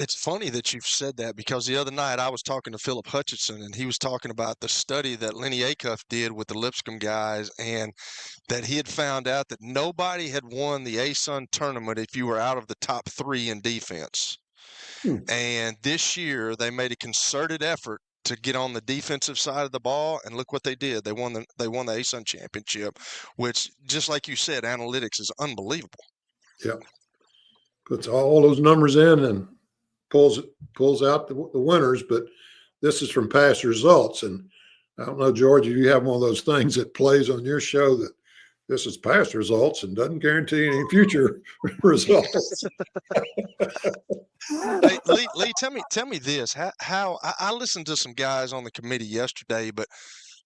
It's funny that you've said that because the other night I was talking to Philip Hutchinson and he was talking about the study that Lenny Acuff did with the Lipscomb guys, and that he had found out that nobody had won the ASUN tournament if you were out of the top 3 in defense. And this year they made a concerted effort to get on the defensive side of the ball, and look what they did. They won the ASUN championship, which, just like you said, analytics is unbelievable. Yeah. Puts all those numbers in and pulls out the winners, but this is from past results. And I don't know, George, if you have one of those things that plays on your show that this is past results and doesn't guarantee any future results. Hey, Lee, tell me this. How I listened to some guys on the committee yesterday, but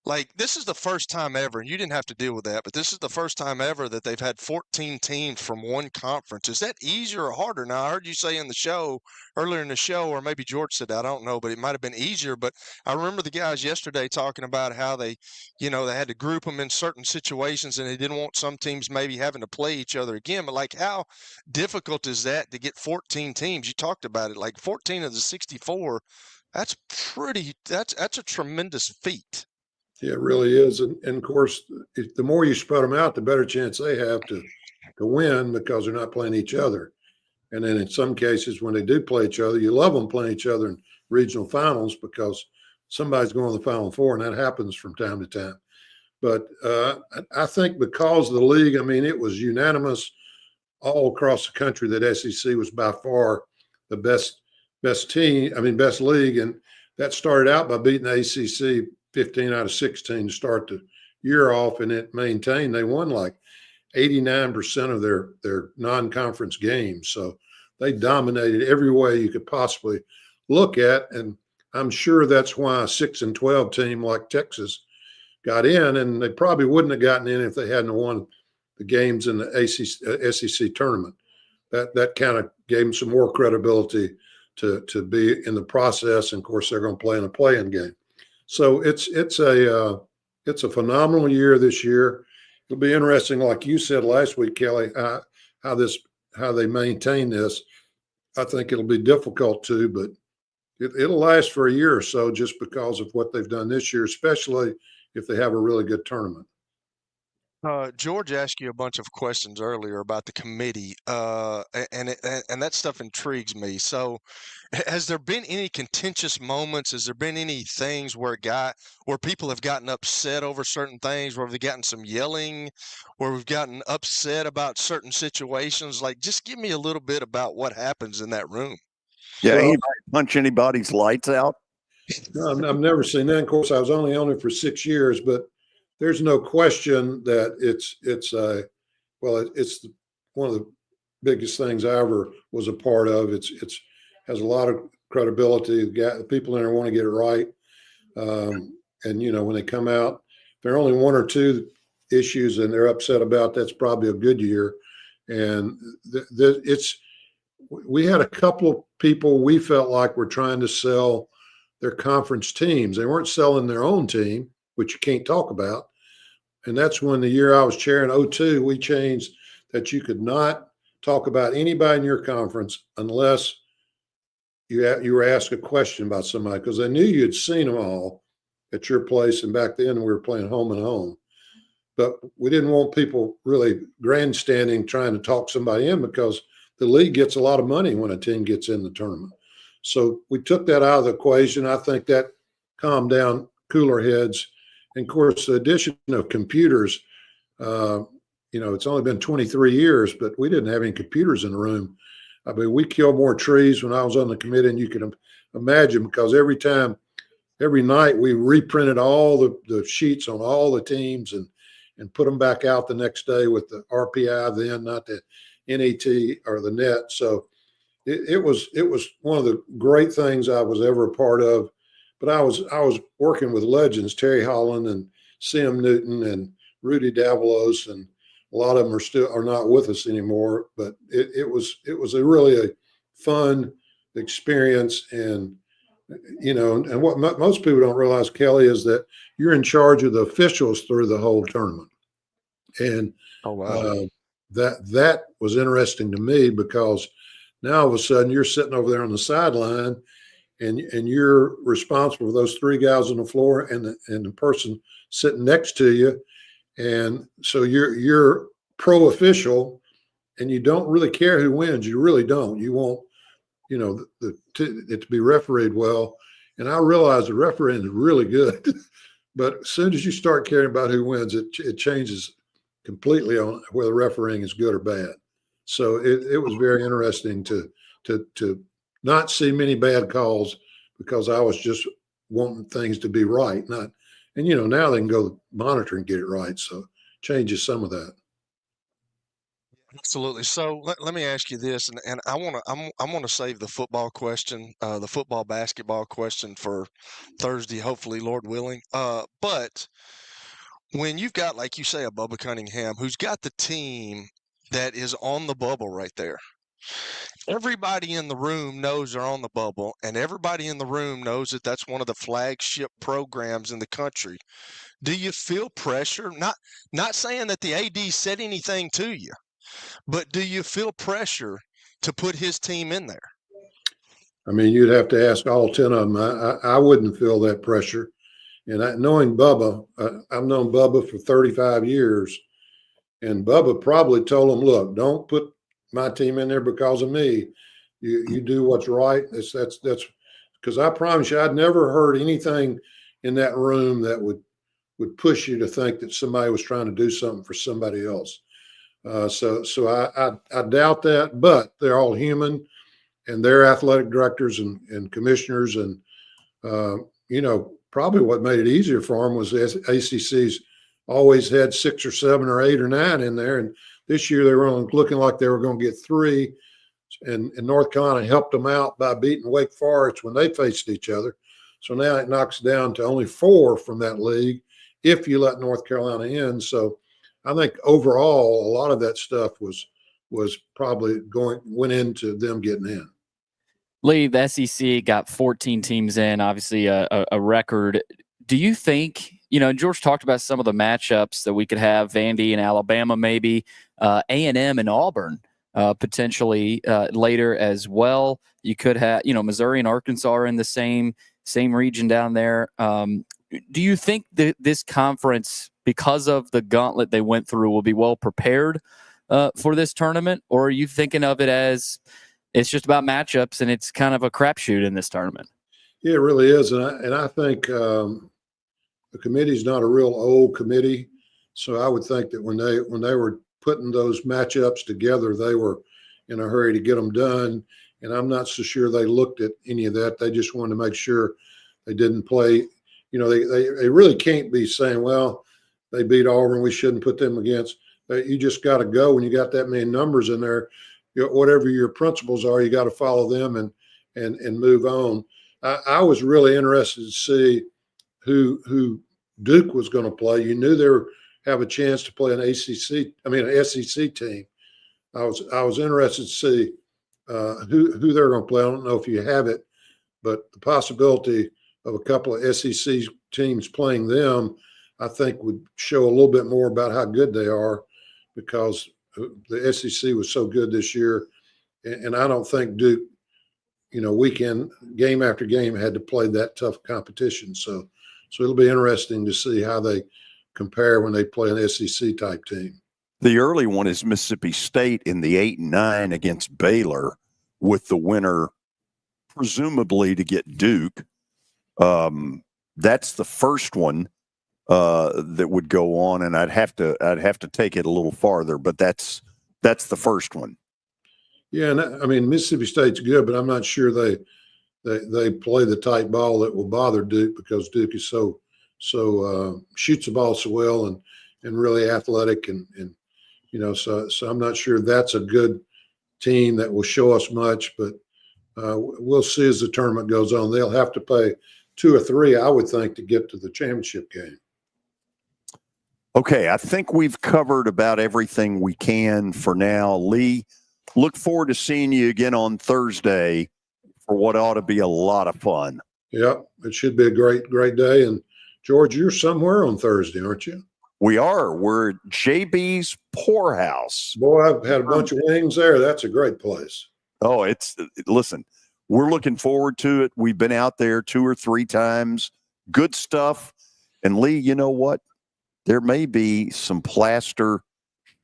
like, this is the first time ever, and you didn't have to deal with that, but this is the first time ever that they've had 14 teams from one conference. Is that easier or harder? Now, I heard you say earlier in the show, or maybe George said that, I don't know, but it might have been easier. But I remember the guys yesterday talking about how they had to group them in certain situations, and they didn't want some teams maybe having to play each other again. But like, how difficult is that to get 14 teams? You talked about it, like 14 of the 64. That's a tremendous feat. Yeah, it really is. And of course, the more you spread them out, the better chance they have to win, because they're not playing each other. And then in some cases, when they do play each other, you love them playing each other in regional finals, because somebody's going to the Final Four, and that happens from time to time. But I think because of the league, I mean, it was unanimous all across the country that SEC was by far the best league. And that started out by beating the ACC 15 out of 16 to start the year off, and it maintained. They won like 89% of their non-conference games. So they dominated every way you could possibly look at. And I'm sure that's why a 6-12 team like Texas got in, and they probably wouldn't have gotten in if they hadn't won the games in the SEC tournament. That kind of gave them some more credibility to be in the process. And of course, they're going to play in a play-in game. So it's a phenomenal year this year. It'll be interesting, like you said last week, Kelly, how they maintain this. I think it'll be difficult too, but it'll last for a year or so, just because of what they've done this year, especially if they have a really good tournament. George asked you a bunch of questions earlier about the committee, and that stuff intrigues me. So, has there been any contentious moments? Has there been any things where people have gotten upset over certain things, where we've gotten some yelling, where we've gotten upset about certain situations? Like, just give me a little bit about what happens in that room. Yeah, anybody punch anybody's lights out? No, I've never seen that. Of course, I was only on it for 6 years, but there's no question that it's one of the biggest things I ever was a part of. It's has a lot of credibility. The people in there want to get it right. And when they come out, if there are only 1 or 2 issues and they're upset about, that's probably a good year. And we had a couple of people we felt like were trying to sell their conference teams. They weren't selling their own team, which you can't talk about. And that's when the year I was chair in 2002, we changed that you could not talk about anybody in your conference unless you were asked a question about somebody, because they knew you had seen them all at your place. And back then we were playing home and home. But we didn't want people really grandstanding trying to talk somebody in, because the league gets a lot of money when a team gets in the tournament. So we took that out of the equation. I think that calmed down cooler heads. And of course, the addition of computers, it's only been 23 years, but we didn't have any computers in the room. I mean, we killed more trees when I was on the committee than you can imagine, because every night we reprinted all the sheets on all the teams and put them back out the next day with the RPI then, not the NET or the net. So it was one of the great things I was ever a part of. But I was working with legends, Terry Holland and Sim Newton and Rudy Davalos, and a lot of them are not with us anymore. But it was a really fun experience. And and what most people don't realize, Kelly, is that you're in charge of the officials through the whole tournament. And Oh, wow. that was interesting to me, because now all of a sudden you're sitting over there on the sideline, and you're responsible for those three guys on the floor and the person sitting next to you. And so you're pro official, and you don't really care who wins. You really don't. You want, it to be refereed well. And I realize the refereeing is really good, but as soon as you start caring about who wins, it changes completely on whether refereeing is good or bad. So it was very interesting to not see many bad calls, because I was just wanting things to be right. Now they can go monitor and get it right. So changes some of that. Absolutely. So let me ask you this, and I want to save the football question, the football basketball question for Thursday, hopefully, Lord willing. But when you've got, like you say, a Bubba Cunningham who's got the team that is on the bubble right there. Everybody in the room knows they're on the bubble, and everybody in the room knows that that's one of the flagship programs in the country. Do you feel pressure? Not saying that the AD said anything to you, but do you feel pressure to put his team in there? I mean, you'd have to ask all 10 of them. I wouldn't feel that pressure. And knowing Bubba, I've known Bubba for 35 years, and Bubba probably told him, look, don't put my team in there because of me. You do what's right. That's because I promise you, I'd never heard anything in that room that would push you to think that somebody was trying to do something for somebody else. So I doubt that, but they're all human, and they're athletic directors and commissioners. And, probably what made it easier for them was the ACC's always had 6 or 7 or 8 or 9 in there. And this year they were only looking like they were going to get 3. And North Carolina helped them out by beating Wake Forest when they faced each other. So now it knocks down to only 4 from that league if you let North Carolina in. So I think overall, a lot of that stuff was probably went into them getting in. Lee, the SEC got 14 teams in, obviously a record. Do you think, George talked about some of the matchups that we could have, Vandy and Alabama, maybe A&M and Auburn potentially later as well. You could have, Missouri and Arkansas are in the same region down there. Do you think that this conference, because of the gauntlet they went through, will be well prepared for this tournament? Or are you thinking of it as it's just about matchups and it's kind of a crapshoot in this tournament? Yeah, it really is. And I think the committee's not a real old committee. So I would think that when they were putting those matchups together, they were in a hurry to get them done. And I'm not so sure they looked at any of that. They just wanted to make sure they didn't play. They really can't be saying, well, they beat Auburn, we shouldn't put them against. You just got to go when you got that many numbers in there. Whatever your principles are, you got to follow them and move on. I was really interested to see who Duke was going to play. You knew they were have a chance to play an SEC team. I was interested to see who they're going to play. I don't know if you have it, but the possibility of a couple of SEC teams playing them, I think, would show a little bit more about how good they are, because the SEC was so good this year. And I don't think Duke, weekend, game after game, had to play that tough competition. So it'll be interesting to see how they compare when they play an SEC type team. The early one is Mississippi State in the 8-9 against Baylor, with the winner presumably to get Duke. That's the first one that would go on, and I'd have to take it a little farther, but that's the first one. Yeah, and I mean Mississippi State's good, but I'm not sure they play the tight ball that will bother Duke, because Duke is so shoots the ball so well and really athletic, and so I'm not sure that's a good team that will show us much, but we'll see as the tournament goes on. They'll have to play 2 or 3, I would think, to get to the championship game. Okay, I think we've covered about everything we can for now. Lee, look forward to seeing you again on Thursday for what ought to be a lot of fun. Yeah, it should be a great day. And George, you're somewhere on Thursday, aren't you? We are. We're at JB's Poorhouse. Boy, I've had a bunch of wings there. That's a great place. Oh, listen, we're looking forward to it. We've been out there 2 or 3 times. Good stuff. And Lee, you know what? There may be some plaster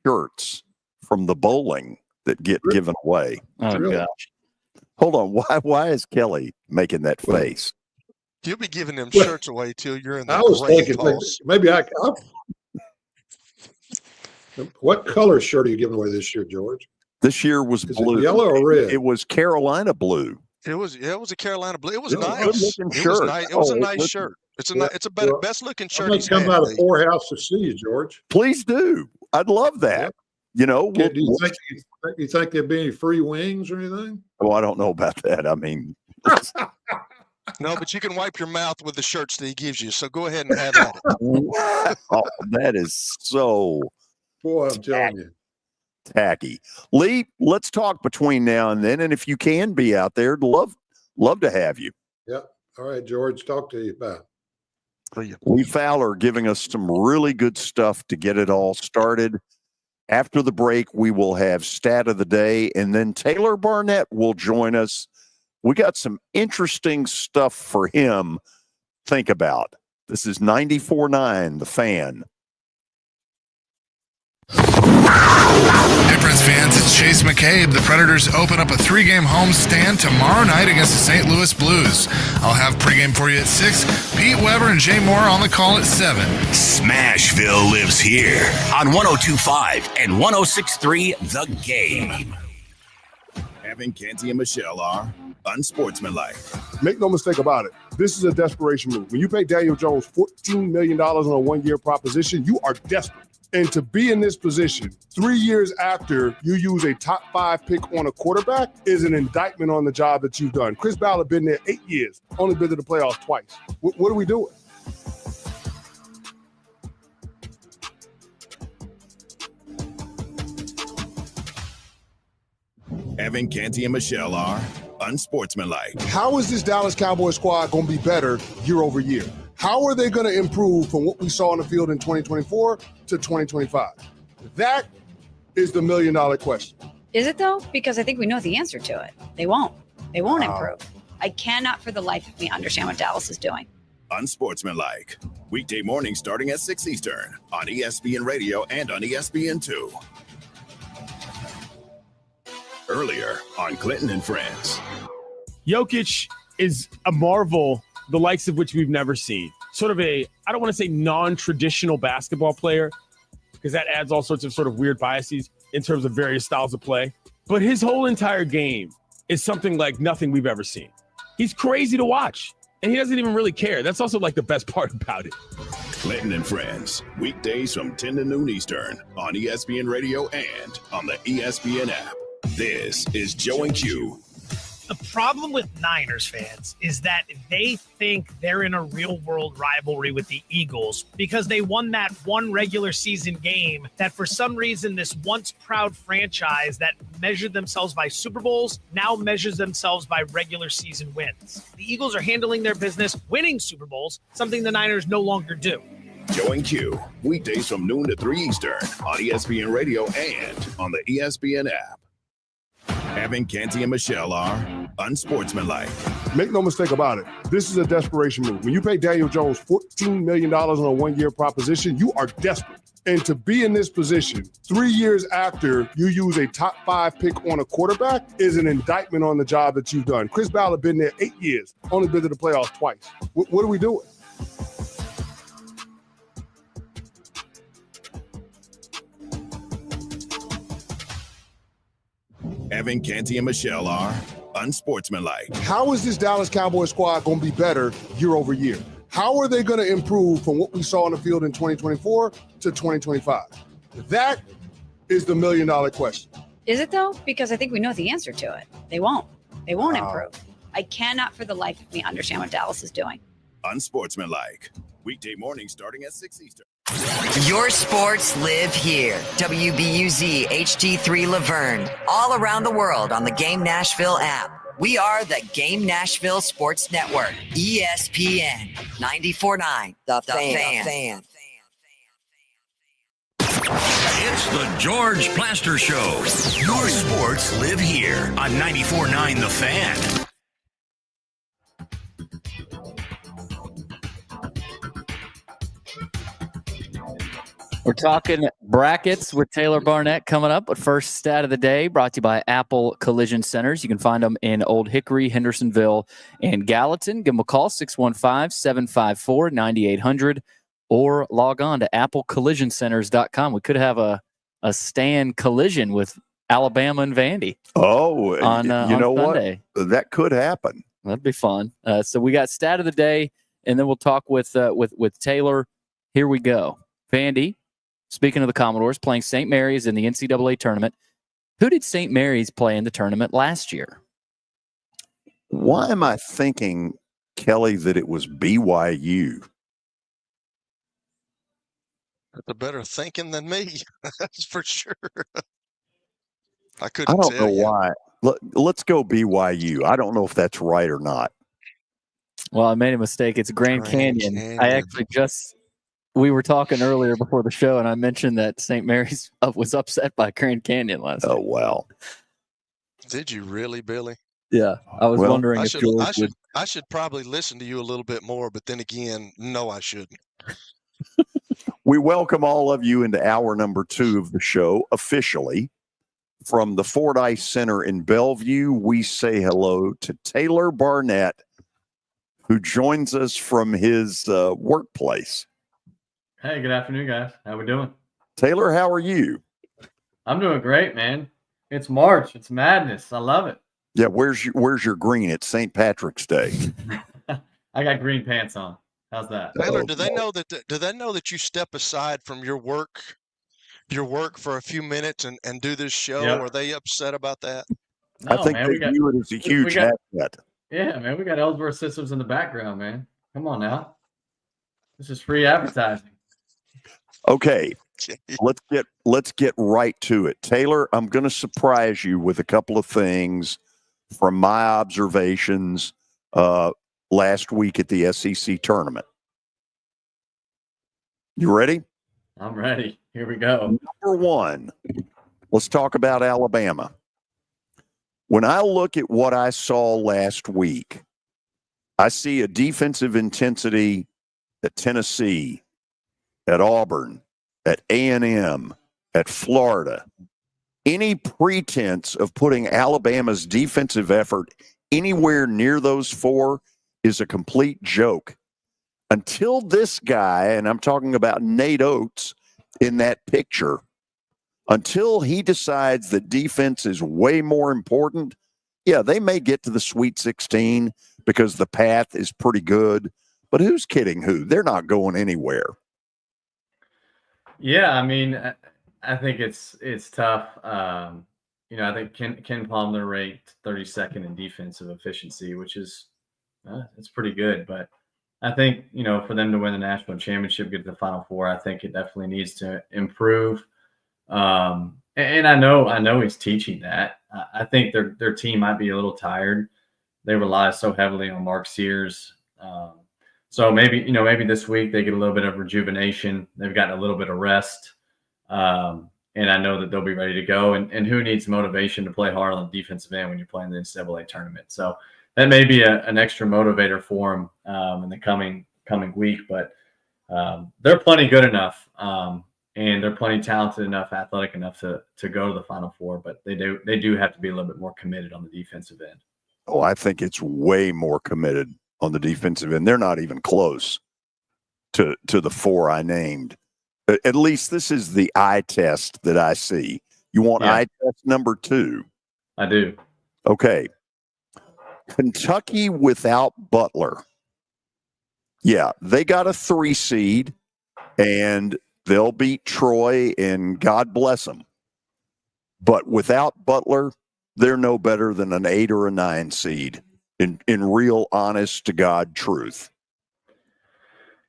shirts from the bowling that get given away. Oh, Really? gosh. Hold on. Why is Kelly making that face? You'll be giving them shirts away till you're in the I was great thinking toss. maybe what color shirt are you giving away this year, George? This year was Is blue. it yellow or red? It was Carolina blue. It was a Carolina blue. It was Really? nice. Good-looking It was shirt. nice. It was a Oh, nice listen. shirt. It's a Yeah. it's a Well, best looking I'm shirt going he's to come had. by the Lee. Poorhouse to see you, George. Please do. I'd love that. Yeah. We'll- Do you think there'd be any free wings or anything? oh, I don't know about that. I mean, No, but you can wipe your mouth with the shirts that he gives you. So go ahead and have at it. wow, that is so Boy, I'm telling you. tacky. Lee, let's talk between now and then. And if you can be out there, love to have you. Yep. All right, George. Talk to you. Bye. Lee Fowler giving us some really good stuff to get it all started. After the break, we will have Stat of the Day, and then Taylor Barnette will join us. We got some interesting stuff for him to think about. This is 94.9, The Fan. Hey, Preds fans, it's Chase McCabe. The Predators open up a 3-game homestand tomorrow night against the St. Louis Blues. I'll have pregame for you at 6. Pete Weber and Jay Moore on the call at 7. Smashville lives here on 102.5 and 106.3 The Game. Evan, Canty, and Michelle are unsportsmanlike. Make no mistake about it. This is a desperation move. When you pay Daniel Jones $14 million on a one-year proposition, you are desperate. And to be in this position 3 years after you use a top 5 pick on a quarterback is an indictment on the job that you've done. Chris Ballard been there 8 years, only been to the playoffs twice. What are we doing? Evan, Canty, and Michelle are unsportsmanlike. How is this Dallas Cowboys squad going to be better year over year? How are they going to improve from what we saw on the field in 2024 to 2025? That is the $1 million question. Is it though? Because I think we know the answer to it. They won't. They won't improve. I cannot for the life of me understand what Dallas is doing. Unsportsmanlike. Weekday mornings starting at 6 Eastern on ESPN Radio and on ESPN2. Earlier on Clinton and Friends. Jokic is a marvel, the likes of which we've never seen. Sort of I don't want to say non-traditional basketball player, because that adds all sorts of sort of weird biases in terms of various styles of play. But his whole entire game is something like nothing we've ever seen. He's crazy to watch, and he doesn't even really care. That's also like the best part about it. Clinton and Friends, weekdays from 10 to noon Eastern on ESPN Radio and on the ESPN app. This is Joe and Q. The problem with Niners fans is that they think they're in a real-world rivalry with the Eagles because they won that one regular season game that for some reason this once proud franchise that measured themselves by Super Bowls now measures themselves by regular season wins. The Eagles are handling their business, winning Super Bowls, something the Niners no longer do. Joe and Q, weekdays from noon to 3 Eastern on ESPN Radio and on the ESPN app. Evan, Canty, and Michelle are unsportsmanlike. Make no mistake about it. This is a desperation move. When you pay Daniel Jones $14 million on a one-year proposition, you are desperate. And to be in this position 3 years after you use a top 5 pick on a quarterback is an indictment on the job that you've done. Chris Ballard been there 8 years, only been to the playoffs twice. What are we doing? Evan, Canty, and Michelle are unsportsmanlike. How is this Dallas Cowboys squad going to be better year over year? How are they going to improve from what we saw on the field in 2024 to 2025? That is the million-dollar question. Is it though? Because I think we know the answer to it. They won't. They won't improve. I cannot for the life of me understand what Dallas is doing. Unsportsmanlike. Weekday morning starting at 6 Eastern. Your sports live here. WBUZ HD3 Laverne. All around the world on the Game Nashville app. We are the Game Nashville Sports Network. ESPN 94.9. The Fan. It's the George Plaster Show. Your sports live here on 94.9 The Fan. We're talking brackets with Taylor Barnette coming up. But first stat of the day brought to you by Apple Collision Centers. You can find them in Old Hickory, Hendersonville, and Gallatin. Give them a call, 615-754-9800, or log on to applecollisioncenters.com. We could have a stand collision with Alabama and Vandy. Oh, on you know Sunday. what? That could happen. That'd be fun. So we got stat of the day, and then we'll talk with Taylor. Here we go. Vandy, speaking of the Commodores, playing St. Mary's in the NCAA tournament. Who did St. Mary's play in the tournament last year? Why am I thinking, Kelly, that it was BYU? They're better thinking than me. That's for sure. I I couldn't don't tell know you. why. Let's go BYU. I don't know if that's right or not. Well, I made a mistake. It's Grand Canyon. I actually we were talking earlier before the show, and I mentioned that St. Mary's was upset by Grand Canyon last night. Oh, wow. Did you really, Billy? Yeah. I was wondering I if should, George I should, would. I should probably listen to you a little bit more, but then again, no, I shouldn't. We welcome all of you into hour number 2 of the show officially. From the Fordyce Center in Bellevue, we say hello to Taylor Barnette, who joins us from his workplace. Hey, good afternoon, guys. How we doing? Taylor, how are you? I'm doing great, man. It's March. It's madness. I love it. Yeah, where's your green? It's St. Patrick's Day. I got green pants on. How's that? Taylor, do they know that you step aside from your work for a few minutes and do this show? Yep. Are they upset about that? No, I think man, they view it as a huge asset. Yeah, man, we got Ellsworth Systems in the background, man. Come on now. This is free advertising. Okay, let's get right to it. Taylor, I'm going to surprise you with a couple of things from my observations last week at the SEC tournament. You ready? I'm ready. Here we go. Number one, let's talk about Alabama. When I look at what I saw last week, I see a defensive intensity at Tennessee, at Auburn, at A&M, at Florida. Any pretense of putting Alabama's defensive effort anywhere near those four is a complete joke. Until this guy, and I'm talking about Nate Oates in that picture, until he decides that defense is way more important, yeah, they may get to the Sweet 16 because the path is pretty good. But who's kidding who? They're not going anywhere. Yeah, I mean, I think it's tough. I think Ken Palmer ranked 32nd in defensive efficiency, which is it's pretty good. But I think, for them to win the national championship, get to the Final Four, I think it definitely needs to improve. And I know he's teaching that. I think their team might be a little tired. They rely so heavily on Mark Sears. So maybe this week they get a little bit of rejuvenation. They've gotten a little bit of rest. and I know that they'll be ready to go. And who needs motivation to play hard on the defensive end when you're playing the NCAA tournament? So that may be an extra motivator for them in the coming week. But they're plenty good enough, and they're plenty talented enough, athletic enough to go to the Final Four. But they do have to be a little bit more committed on the defensive end. Oh, I think it's way more committed on the defensive end. They're not even close to the four I named. At least this is the eye test that I see. You want eye test number 2? I do. Okay. Kentucky without Butler. Yeah, they got a 3 seed, and they'll beat Troy, and God bless them. But without Butler, they're no better than an 8 or a 9 seed in real, honest to God truth.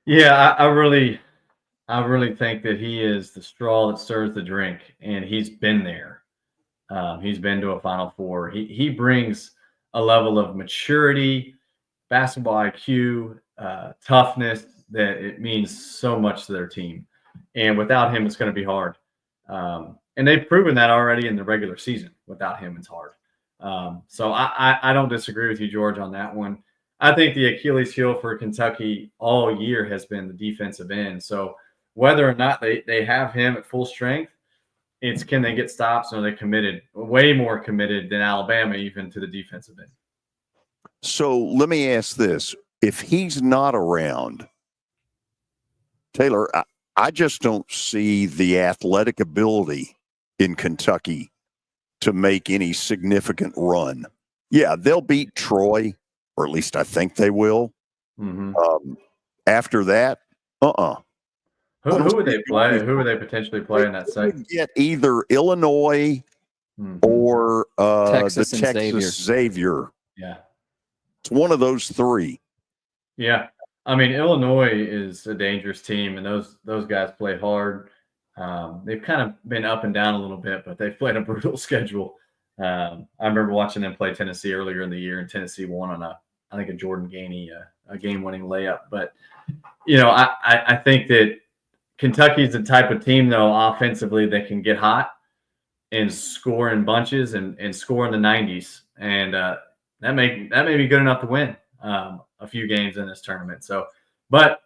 Yeah, I really think that he is the straw that stirs the drink, and he's been there. He's been to a Final Four. He brings a level of maturity, basketball IQ, toughness that it means so much to their team. And without him, it's going to be hard. And they've proven that already in the regular season. Without him, it's hard. So I don't disagree with you, George, on that one. I think the Achilles heel for Kentucky all year has been the defensive end. So whether or not they have him at full strength, it's can they get stops, and are they committed, way more committed than Alabama even to the defensive end. So let me ask this. If he's not around, Taylor, I just don't see the athletic ability in Kentucky to make any significant run. Yeah, they'll beat Troy, or at least I think they will. Mm-hmm. After that, Who would they play? Who would they potentially play in that second? Get either Illinois or Texas the and Texas Xavier. Yeah. It's one of those 3. Yeah. I mean, Illinois is a dangerous team, and those guys play hard. They've kind of been up and down a little bit, but they've played a brutal schedule. I remember watching them play Tennessee earlier in the year, and Tennessee won on I think a Jordan Gainey, a game-winning layup. But, I think that Kentucky's the type of team, though, offensively that can get hot and score in bunches and score in the 90s. And that may be good enough to win a few games in this tournament. So, but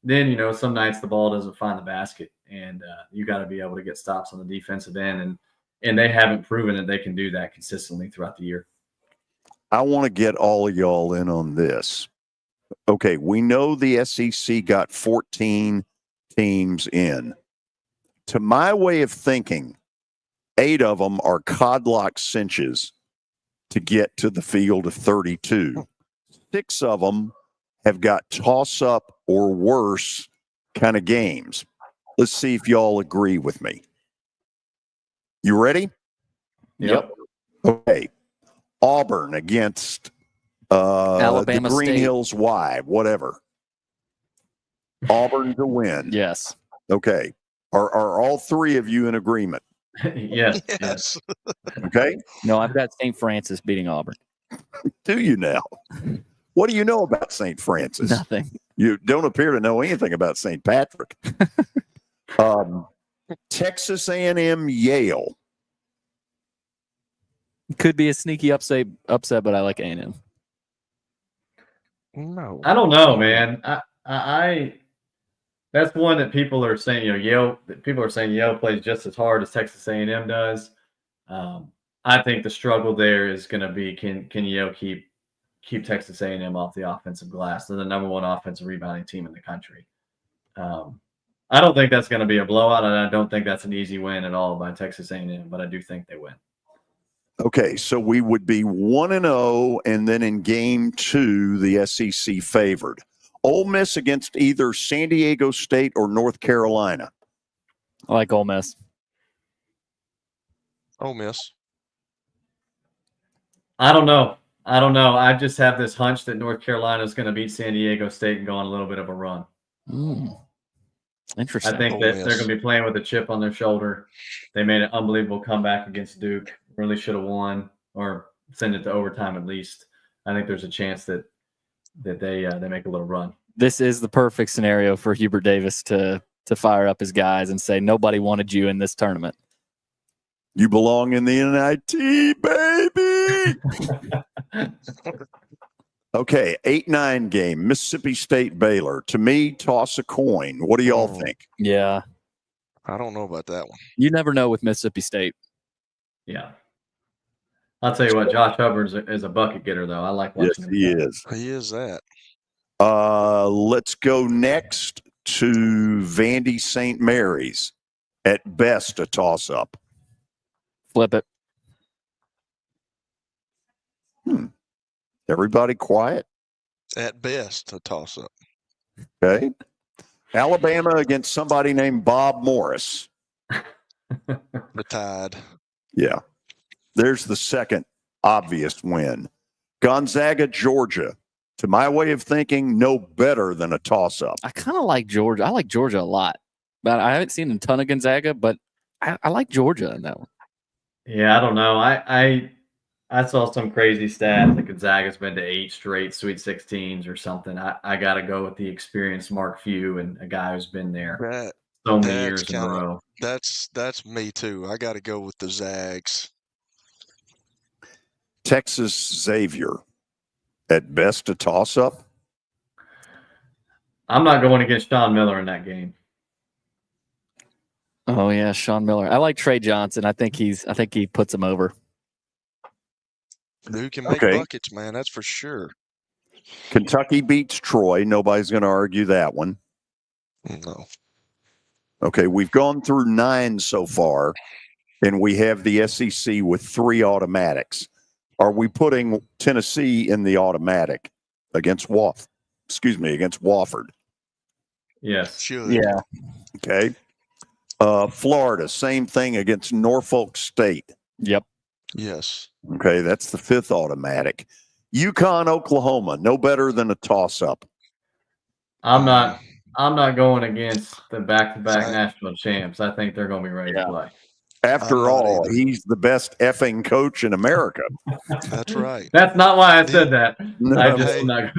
then, some nights the ball doesn't find the basket, and you got to be able to get stops on the defensive end. And they haven't proven that they can do that consistently throughout the year. I want to get all of y'all in on this. Okay, we know the SEC got 14 teams in. To my way of thinking, 8 of them are codlock cinches to get to the field of 32. 6 of them have got toss-up or worse kind of games. Let's see if y'all agree with me. You ready? Yep. Okay. Auburn against Alabama the Green State. Hills Y, whatever. Auburn to win. Yes. Okay. Are all 3 of you in agreement? Yes. Okay. No, I've got St. Francis beating Auburn. Do you now? What do you know about St. Francis? Nothing. You don't appear to know anything about St. Patrick. Texas A&M Yale. Could be a sneaky upset, but I like A&M. No, I don't know, man. I that's one that people are saying, Yale. People are saying Yale plays just as hard as Texas A&M does. I think the struggle there is going to be can Yale keep Texas A&M off the offensive glass? They're the number 1 offensive rebounding team in the country. I don't think that's going to be a blowout, and I don't think that's an easy win at all by Texas A&M. But I do think they win. Okay, so we would be 1-0, and then in game 2, the SEC favored. Ole Miss against either San Diego State or North Carolina. I like Ole Miss. Ole Miss. I don't know. I just have this hunch that North Carolina is going to beat San Diego State and go on a little bit of a run. Interesting. I think that they're going to be playing with a chip on their shoulder. They made an unbelievable comeback against Duke. Really should have won or send it to overtime at least. I think there's a chance that they make a little run. This is the perfect scenario for Hubert Davis to fire up his guys and say nobody wanted you in this tournament. You belong in the NIT, baby. Okay, 8-9 game, Mississippi State Baylor. To me, toss a coin. What do y'all think? Yeah. I don't know about that one. You never know with Mississippi State. Yeah. I'll tell you what, Josh Hubbard is a bucket getter, though. I like watching him. Yes, he is. He is that. Let's go next to Vandy St. Mary's. At best, a toss-up. Flip it. Everybody quiet? At best, a toss-up. Okay. Alabama against somebody named Bob Morris. The Tide. Yeah. There's the second obvious win. Gonzaga, Georgia. To my way of thinking, no better than a toss-up. I kind of like Georgia. I like Georgia a lot. But I haven't seen a ton of Gonzaga, but I like Georgia in that one. Yeah, I don't know. I saw some crazy stat that Gonzaga's been to 8 straight Sweet 16s or something. I got to go with the experienced Mark Few and a guy who's been there so many years in a row. That's me too. I got to go with the Zags. Texas Xavier. At best, a toss-up. I'm not going against Sean Miller in that game. Oh yeah, Sean Miller. I like Trey Johnson. I think he puts him over. Who can make buckets, man? That's for sure. Kentucky beats Troy. Nobody's going to argue that one. No. Okay, we've gone through 9 so far, and we have the SEC with 3 automatics. Are we putting Tennessee in the automatic against Wofford? Yes. Should. Yeah. Okay. Florida, same thing against Norfolk State. Yep. Yes. Okay, that's the 5th automatic. UConn, Oklahoma, no better than a toss-up. I'm not going against the back-to-back national champs. I think they're going to be ready to play. After all, he's the best effing coach in America. That's right. That's not why I said that. No, I just not.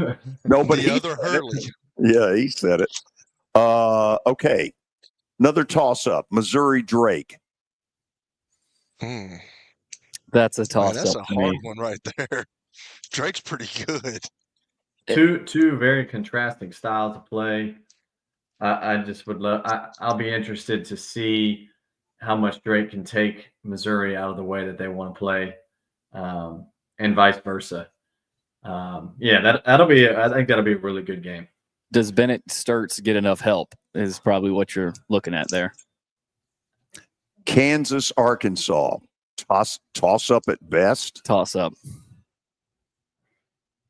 No, but the other Hurley. Yeah, he said it. Okay. Another toss-up. Missouri Drake. That's a toss-up. That's a hard one right there. Drake's pretty good. Two very contrasting styles of play. I just would love. I'll be interested to see how much Drake can take Missouri out of the way that they want to play, and vice versa. That'll be. I think that'll be a really good game. Does Bennett Sturts get enough help? Is probably what you're looking at there. Kansas, Arkansas. Toss up at best. Toss up.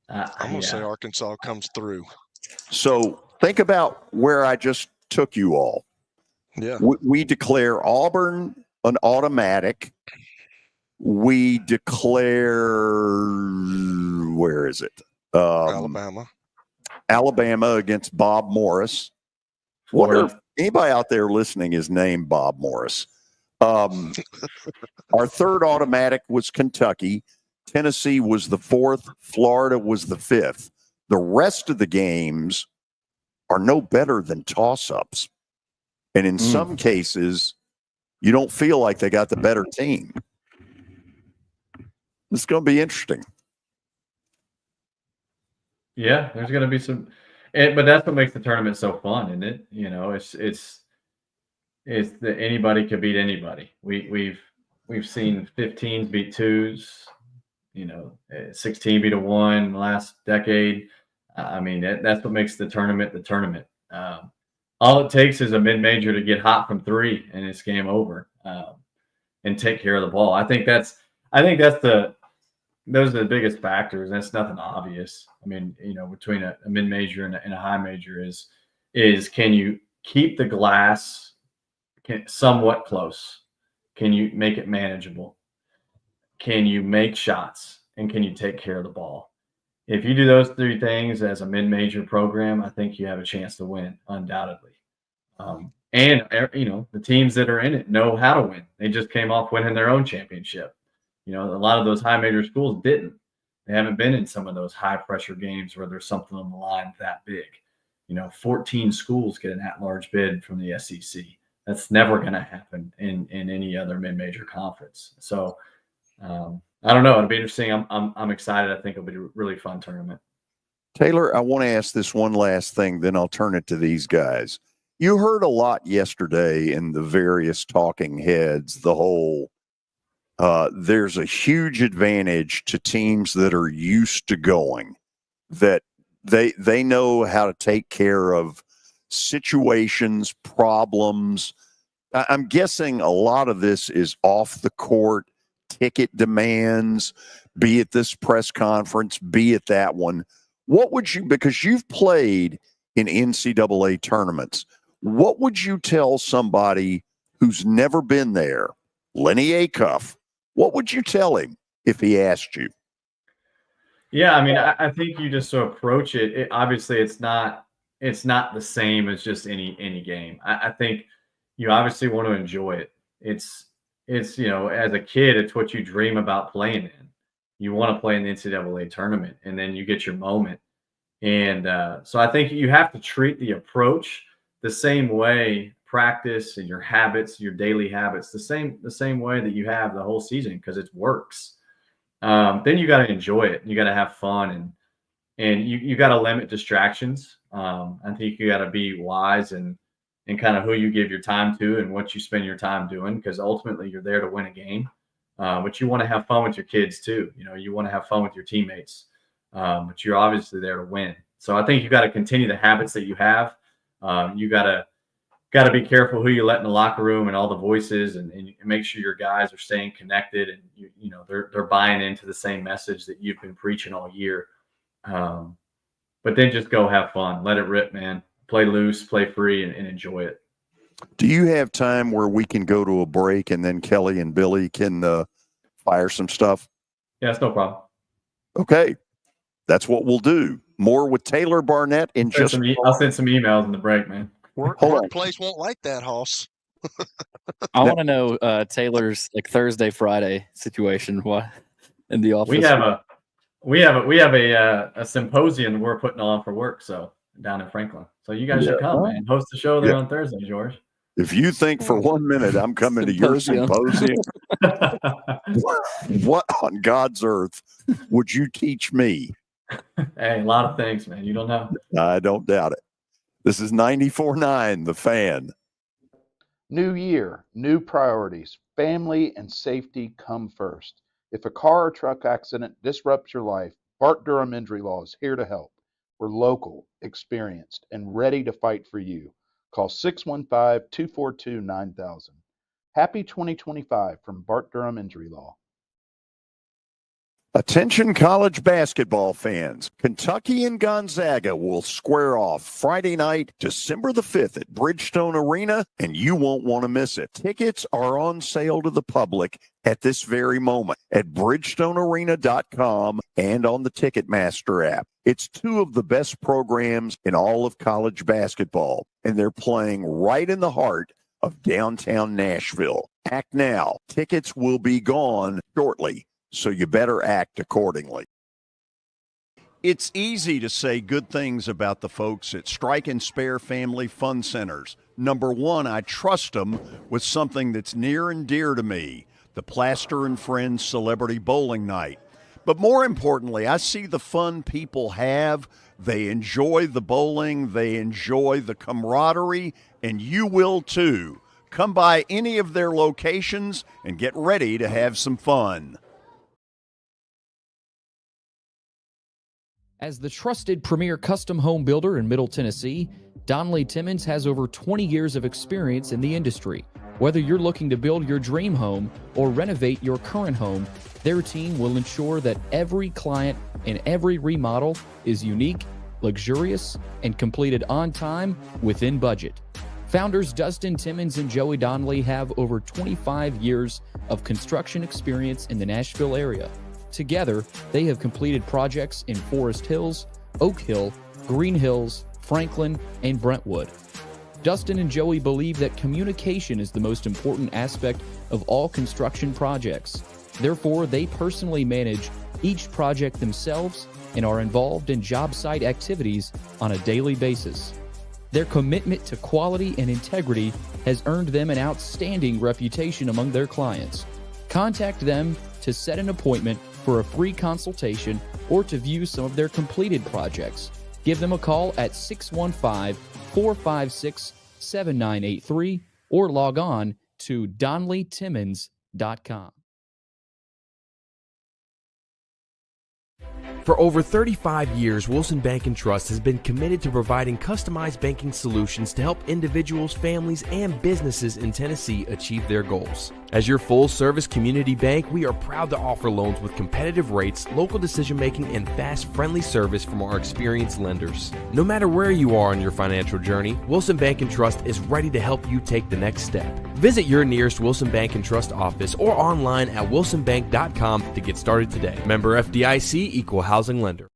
I'm going to say Arkansas comes through. So think about where I just took you all. Yeah. We declare Auburn an automatic. We declare, where is it? Alabama against Bob Morris. Wonder if anybody out there listening is named Bob Morris. Our 3rd automatic was Kentucky. Tennessee was the 4th. Florida was the 5th. The rest of the games are no better than toss-ups. And in some cases, you don't feel like they got the better team. It's going to be interesting. Yeah, there's going to be some, but that's what makes the tournament so fun, isn't it? You know, it's that anybody could beat anybody. We've seen 15s beat 2s, 16 beat a 1 last decade. I mean, that's what makes the tournament the tournament. All it takes is a mid-major to get hot from 3, and it's game over, and take care of the ball. I think those are the biggest factors. That's nothing obvious. I mean, between a mid-major and a high major is can you keep the glass somewhat close? Can you make it manageable? Can you make shots? And can you take care of the ball? If you do those 3 things as a mid-major program, I think you have a chance to win, undoubtedly. And the teams that are in it know how to win. They just came off winning their own championship. A lot of those high major schools didn't. They haven't been in some of those high-pressure games where there's something on the line that big. 14 schools get an at-large bid from the SEC. That's never going to happen in any other mid-major conference. So I don't know. It'll be interesting. I'm excited. I think it'll be a really fun tournament. Taylor, I want to ask this one last thing, then I'll turn it to these guys. You heard a lot yesterday in the various talking heads, the whole there's a huge advantage to teams that are used to going, that they know how to take care of situations, problems. I'm guessing a lot of this is off the court, ticket demands, be it this press conference, be it that one. What would you, because you've played in NCAA tournaments, what would you tell somebody who's never been there, Lenny Acuff, what would you tell him if he asked you? Yeah, I mean, I think you just sort of approach it. Obviously, it's not the same as just any game. I think you obviously want to enjoy it. It's as a kid, it's what you dream about playing in. You want to play in the NCAA tournament, and then you get your moment. And so I think you have to treat the approach the same way, practice and your habits, your daily habits, the same way that you have the whole season, because it works. Then you got to enjoy it. You got to have fun, and you got to limit distractions. I think you got to be wise and kind of who you give your time to and what you spend your time doing, because ultimately you're there to win a game. But you want to have fun with your kids too. You want to have fun with your teammates, but you're obviously there to win. So I think you got to continue the habits that you have. You got to be careful who you let in the locker room and all the voices, and make sure your guys are staying connected and they're buying into the same message that you've been preaching all year. But then just go have fun, let it rip, man. Play loose, play free, and enjoy it. Do you have time where we can go to a break and then Kelly and Billy can fire some stuff? Yeah, it's no problem. Okay. That's what we'll do. More with Taylor Barnette in just a moment. I'll send some emails in the break, man. Workplace won't like that, Hoss. I want to know Taylor's Thursday, Friday situation. What in the office? We have a symposium we're putting on for work, so down in Franklin. So you guys should come, man. Host the show there on Thursday, George. If you think for 1 minute I'm coming to your symposium, what on God's earth would you teach me? Hey, a lot of things, man. You don't know. I don't doubt it. This is 94.9, The Fan. New year, new priorities. Family and safety come first. If a car or truck accident disrupts your life, Bart Durham Injury Law is here to help. We're local, experienced, and ready to fight for you. Call 615-242-9000. Happy 2025 from Bart Durham Injury Law. Attention college basketball fans. Kentucky and Gonzaga will square off Friday night, December the 5th at Bridgestone Arena, and you won't want to miss it. Tickets are on sale to the public at this very moment at BridgestoneArena.com and on the Ticketmaster app. It's two of the best programs in all of college basketball, and they're playing right in the heart of downtown Nashville. Act now. Tickets will be gone shortly, so you better act accordingly. It's easy to say good things about the folks at Strike and Spare Family Fun Centers. Number one, I trust them with something that's near and dear to me, the Plaster and Friends Celebrity Bowling Night. But more importantly, I see the fun people have. They enjoy the bowling, they enjoy the camaraderie, and you will too. Come by any of their locations and get ready to have some fun. As the trusted premier custom home builder in Middle Tennessee, Donnelly Timmons has over 20 years of experience in the industry. Whether you're looking to build your dream home or renovate your current home, their team will ensure that every client and every remodel is unique, luxurious, and completed on time within budget. Founders Dustin Timmons and Joey Donnelly have over 25 years of construction experience in the Nashville area. Together, they have completed projects in Forest Hills, Oak Hill, Green Hills, Franklin, and Brentwood. Dustin and Joey believe that communication is the most important aspect of all construction projects. Therefore, they personally manage each project themselves and are involved in job site activities on a daily basis. Their commitment to quality and integrity has earned them an outstanding reputation among their clients. Contact them to set an appointment for a free consultation or to view some of their completed projects. Give them a call at 615-456-7983 or log on to DonleyTimmons.com. For over 35 years, Wilson Bank & Trust has been committed to providing customized banking solutions to help individuals, families, and businesses in Tennessee achieve their goals. As your full-service community bank, we are proud to offer loans with competitive rates, local decision-making, and fast, friendly service from our experienced lenders. No matter where you are on your financial journey, Wilson Bank & Trust is ready to help you take the next step. Visit your nearest Wilson Bank & Trust office or online at wilsonbank.com to get started today. Member FDIC, Equal Housing Lender.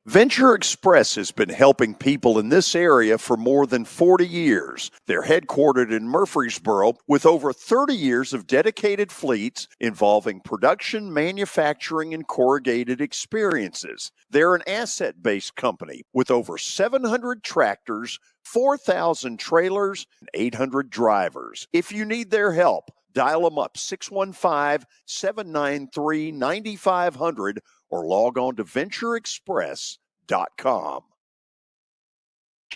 Venture Express has been helping people in this area for more than 40 years. They're headquartered in Murfreesboro with over 30 years of dedicated fleets involving production, manufacturing, and corrugated experiences. They're an asset-based company with over 700 tractors, 4,000 trailers, and 800 drivers. If you need their help, dial them up 615-793-9500 or log on to ventureexpress.com.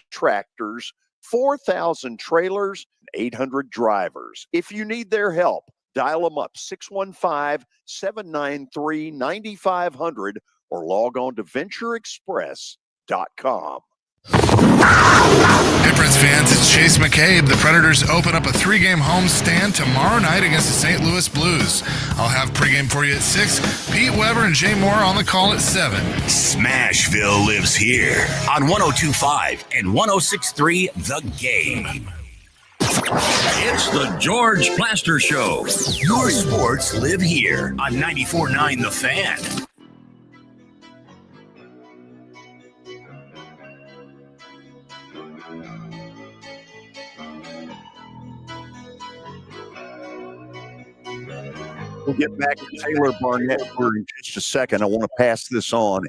Tractors, 4,000 trailers, and 800 drivers. If you need their help, dial them up 615-793-9500 or log on to ventureexpress.com. Hey, Preds fans, it's Chase McCabe. The Predators open up a 3-game homestand tomorrow night against the St. Louis Blues. I'll have pregame for you at 6. Pete Weber and Jay Moore on the call at 7. Smashville lives here on 102.5 and 106.3 The Game. It's the George Plaster Show. Your sports live here on 94.9 The Fan. We'll get back to Taylor Barnette for in just a second. I want to pass this on.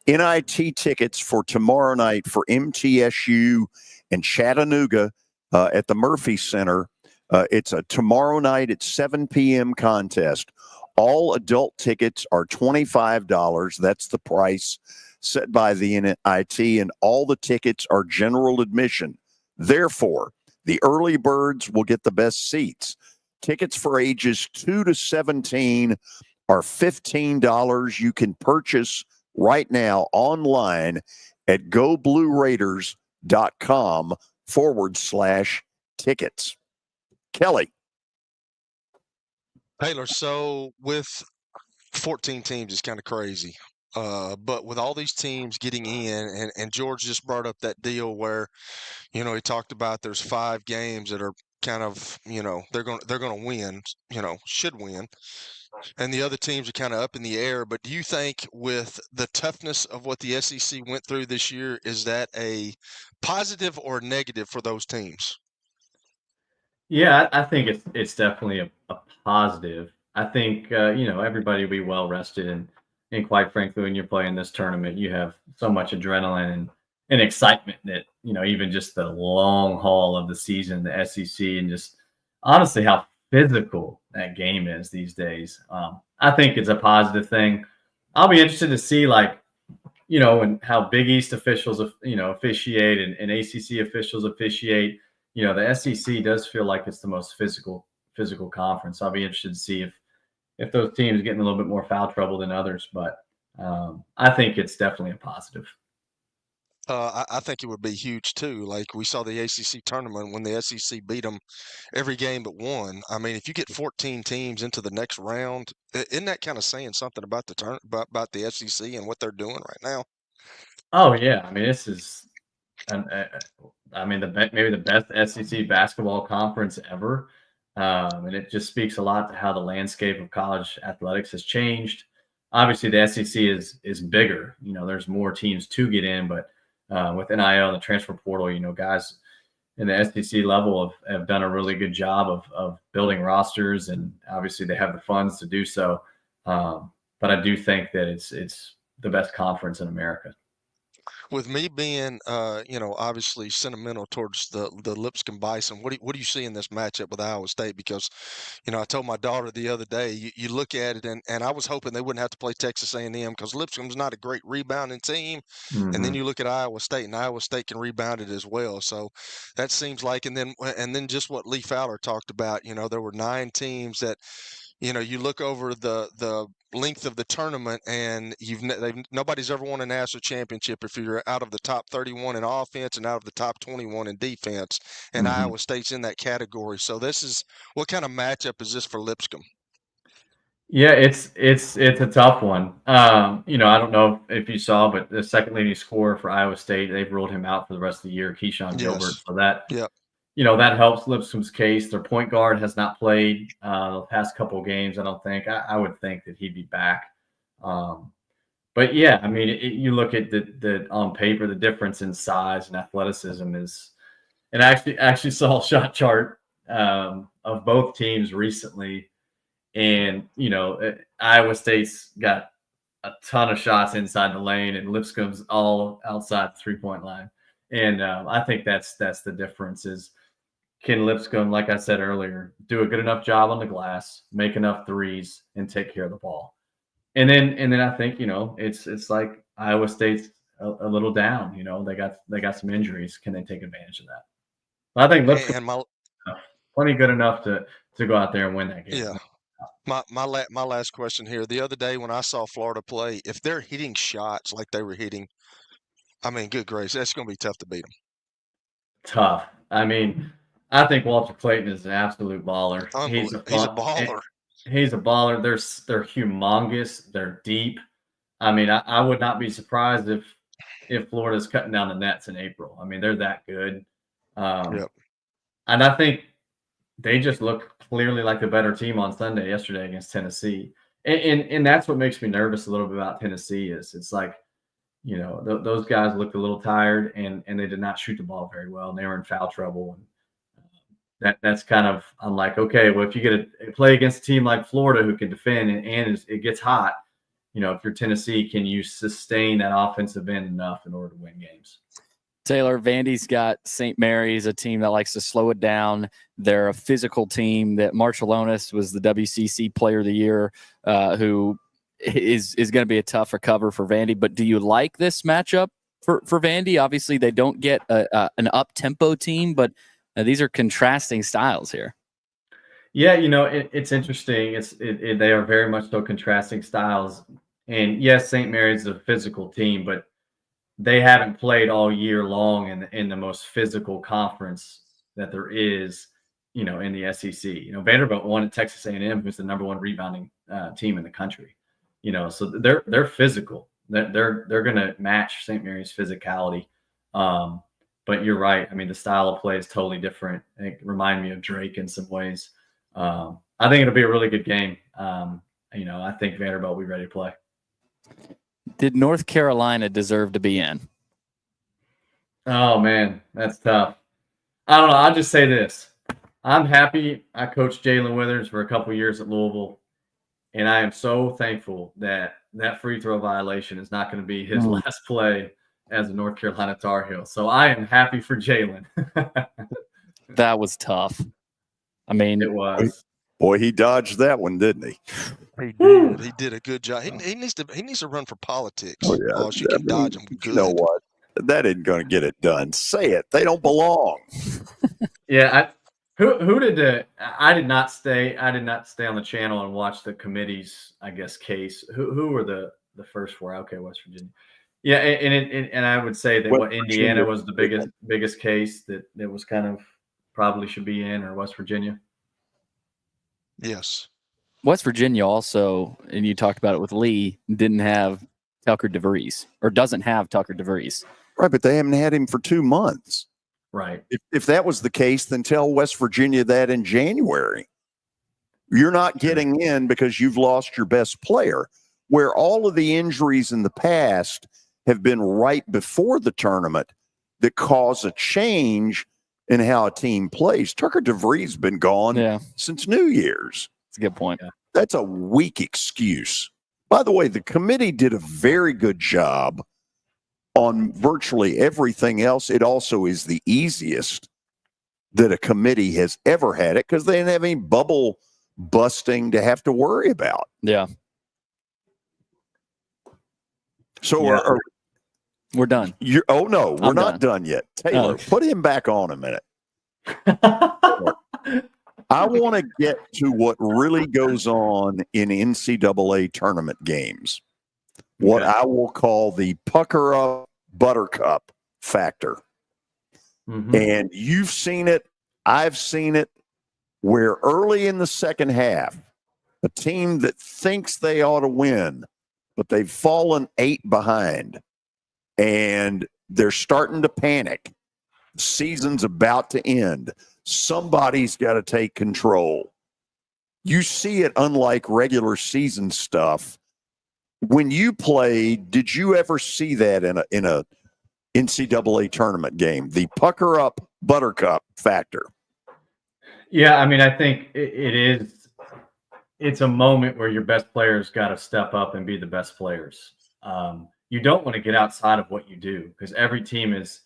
NIT tickets for tomorrow night for MTSU and Chattanooga at the Murphy Center. It's a tomorrow night at 7 p.m. contest. All adult tickets are $25. That's the price set by the NIT, and all the tickets are general admission. Therefore, the early birds will get the best seats. Tickets for ages 2 to 17 are $15. You can purchase right now online at goblueraiders.com/tickets. Kelly. Taylor, so with 14 teams, it's kind of crazy. But with all these teams getting in, and George just brought up that deal where, he talked about there's 5 games that are kind of, they're going to win, should win. And the other teams are kind of up in the air. But do you think with the toughness of what the SEC went through this year, is that a positive or negative for those teams? Yeah, I think it's definitely a positive. I think, everybody will be well rested. And quite frankly, when you're playing this tournament, you have so much adrenaline and excitement that, even just the long haul of the season, the SEC, and just honestly how physical that game is these days. I think it's a positive thing. I'll be interested to see, and how Big East officials, officiate and ACC officials officiate. The SEC does feel like it's the most physical conference. I'll be interested to see if those teams get in a little bit more foul trouble than others, but I think it's definitely a positive. I think it would be huge too. Like we saw the ACC tournament when the SEC beat them every game but one. I mean, if you get 14 teams into the next round, isn't that kind of saying something about about the SEC and what they're doing right now? Oh yeah, I mean this is, maybe the best SEC basketball conference ever, and it just speaks a lot to how the landscape of college athletics has changed. Obviously, the SEC is bigger. There's more teams to get in, but with NIL and the transfer portal, guys in the SEC level have done a really good job of building rosters, and obviously they have the funds to do so. But I do think that it's the best conference in America. With me being, obviously sentimental towards the Lipscomb Bison, what do you see in this matchup with Iowa State? Because, I told my daughter the other day, you look at it, and I was hoping they wouldn't have to play Texas A&M because Lipscomb's not a great rebounding team, and then you look at Iowa State, and Iowa State can rebound it as well. So that seems like, and then just what Lee Fowler talked about, there were 9 teams that. You look over the length of the tournament, and nobody's ever won a national championship if you're out of the top 31 in offense and out of the top 21 in defense. And Iowa State's in that category. So what kind of matchup is this for Lipscomb? Yeah, it's a tough one. I don't know if you saw, but the second leading scorer for Iowa State, they've ruled him out for the rest of the year, Keyshawn Gilbert. So that that helps Lipscomb's case. Their point guard has not played the past couple of games, I don't think. I would think that he'd be back. But yeah, I mean, you look at the on paper, the difference in size and athleticism is, and I actually saw a shot chart of both teams recently. And, Iowa State's got a ton of shots inside the lane, and Lipscomb's all outside the 3-point line. And I think that's the difference is, can Lipscomb, like I said earlier, do a good enough job on the glass, make enough threes, and take care of the ball? And then I think, it's like Iowa State's a little down. They got some injuries. Can they take advantage of that? I think Lipscomb plenty good enough to go out there and win that game. Yeah. My last question here. The other day when I saw Florida play, if they're hitting shots like they were hitting, I mean, good gracious, that's going to be tough to beat them. Tough. I mean, I think Walter Clayton is an absolute baller. He's a baller. He's a baller. They're humongous. They're deep. I mean, I would not be surprised if Florida's cutting down the nets in April. I mean, they're that good. And I think they just look clearly like the better team on Sunday yesterday against Tennessee. And that's what makes me nervous a little bit about Tennessee is it's like, those guys looked a little tired and they did not shoot the ball very well. And they were in foul trouble. And that's kind of, I'm like, okay, well, if you get a play against a team like Florida who can defend and it gets hot, if you're Tennessee, can you sustain that offensive end enough in order to win games? Taylor, Vandy's got St. Mary's, a team that likes to slow it down. They're a physical team. That Marcellonis was the WCC Player of the Year, who is going to be a tough recover for Vandy. But do you like this matchup for Vandy? Obviously, they don't get an up-tempo team, but these are contrasting styles here. Yeah, it's interesting. They are very much so contrasting styles. And yes, St. Mary's is a physical team, but they haven't played all year long in the most physical conference that there is, in the SEC. Vanderbilt won at Texas A&M, who's the number 1 rebounding team in the country. So they're physical. They're going to match St. Mary's physicality. But you're right. I mean, the style of play is totally different. It reminded me of Drake in some ways. I think it'll be a really good game. I think Vanderbilt will be ready to play. Did North Carolina deserve to be in? Oh, man, that's tough. I don't know. I'll just say this. I'm happy I coached Jalen Withers for a couple years at Louisville, and I am so thankful that free throw violation is not going to be his last play as a North Carolina Tar Heel. So I am happy for Jalen. That was tough. I mean, it was. Boy, he dodged that one, didn't he? He did. He did a good job. He needs to run for politics. Oh, yeah. She can dodge him good. You know what? That isn't going to get it done. Say it. They don't belong. Yeah. Who did I did not stay on the channel and watch the committee's, I guess, case. Who were the first 4? Okay, West Virginia. Yeah, and I would say that Indiana was the biggest case that was kind of probably should be in, or West Virginia. Yes. West Virginia also, and you talked about it with Lee, didn't have Tucker DeVries, or doesn't have Tucker DeVries. Right, but they haven't had him for 2 months. Right. If that was the case, then tell West Virginia that in January. You're not getting in because you've lost your best player, where all of the injuries in the past have been right before the tournament that cause a change in how a team plays. Tucker DeVries has been gone since New Year's. That's a good point. That's a weak excuse. By the way, the committee did a very good job on virtually everything else, it also is the easiest that a committee has ever had it because they didn't have any bubble busting to have to worry about. Yeah. So Yeah. We're done. Oh, no, we're I'm not done yet. Taylor, Oh. put him back on a minute. I want to get to what really goes on in NCAA tournament games, what I will call the pucker up buttercup factor. Mm-hmm. And you've seen it, I've seen it, where early in the second half, a team that thinks they ought to win, but they've fallen 8 behind, and they're starting to panic. The season's about to end. Somebody's got to take control. You see it unlike regular season stuff. When you played, did you ever see that in a NCAA tournament game? The pucker up buttercup factor. Yeah, I mean, I think it's a moment where your best players got to step up and be the best players. You don't want to get outside of what you do because every team has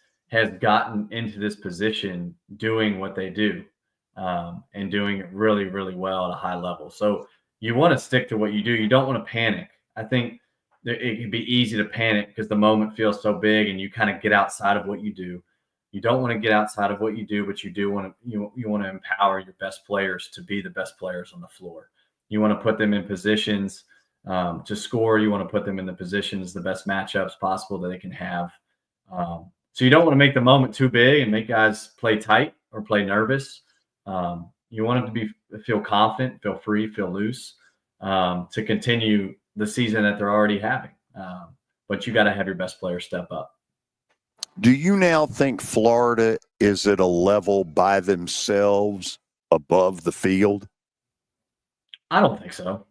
gotten into this position doing what they do and doing it really, really well at a high level. So you want to stick to what you do. You don't want to panic. I think it can be easy to panic because the moment feels so big and you kind of get outside of what you do. You don't want to get outside of what you do, but you do want to you want to empower your best players to be the best players on the floor. You want to put them in positions to score. You want to put them in the positions, the best matchups possible that they can have. So you don't want to make the moment too big and make guys play tight or play nervous. You want them to feel confident, feel free, feel loose to continue the season that they're already having. But you got to have your best players step up. Do you now think Florida is at a level by themselves above the field? I don't think so.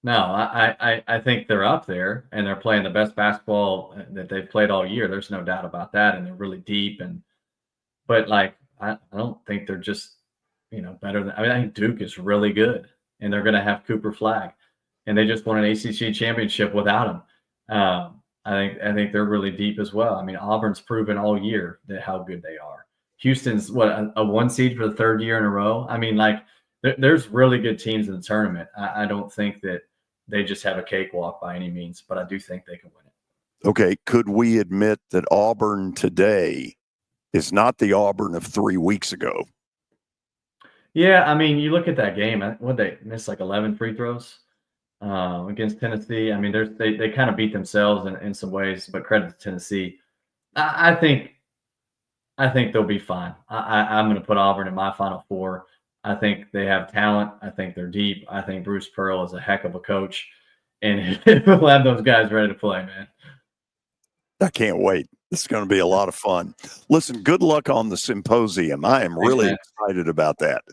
No, I think they're up there and they're playing the best basketball that they've played all year. There's no doubt about that. And they're really deep. But like, I don't think they're just, better than, I think Duke is really good and they're going to have Cooper Flagg and they just won an ACC championship without him. I think they're really deep as well. I mean, Auburn's proven all year how good they are. Houston's a 1 seed for the 3rd year in a row. I mean, like there's really good teams in the tournament. I don't think that they just have a cakewalk by any means, but I do think they can win it. Okay. Could we admit that Auburn today is not the Auburn of 3 weeks ago? Yeah. I mean, you look at that game, they missed like 11 free throws against Tennessee. I mean, they kind of beat themselves in some ways, but credit to Tennessee. I think they'll be fine. I'm going to put Auburn in my Final Four. I think they have talent. I think they're deep. I think Bruce Pearl is a heck of a coach, and we'll have those guys ready to play, man. I can't wait. This is going to be a lot of fun. Listen, good luck on the symposium. I am really excited about that.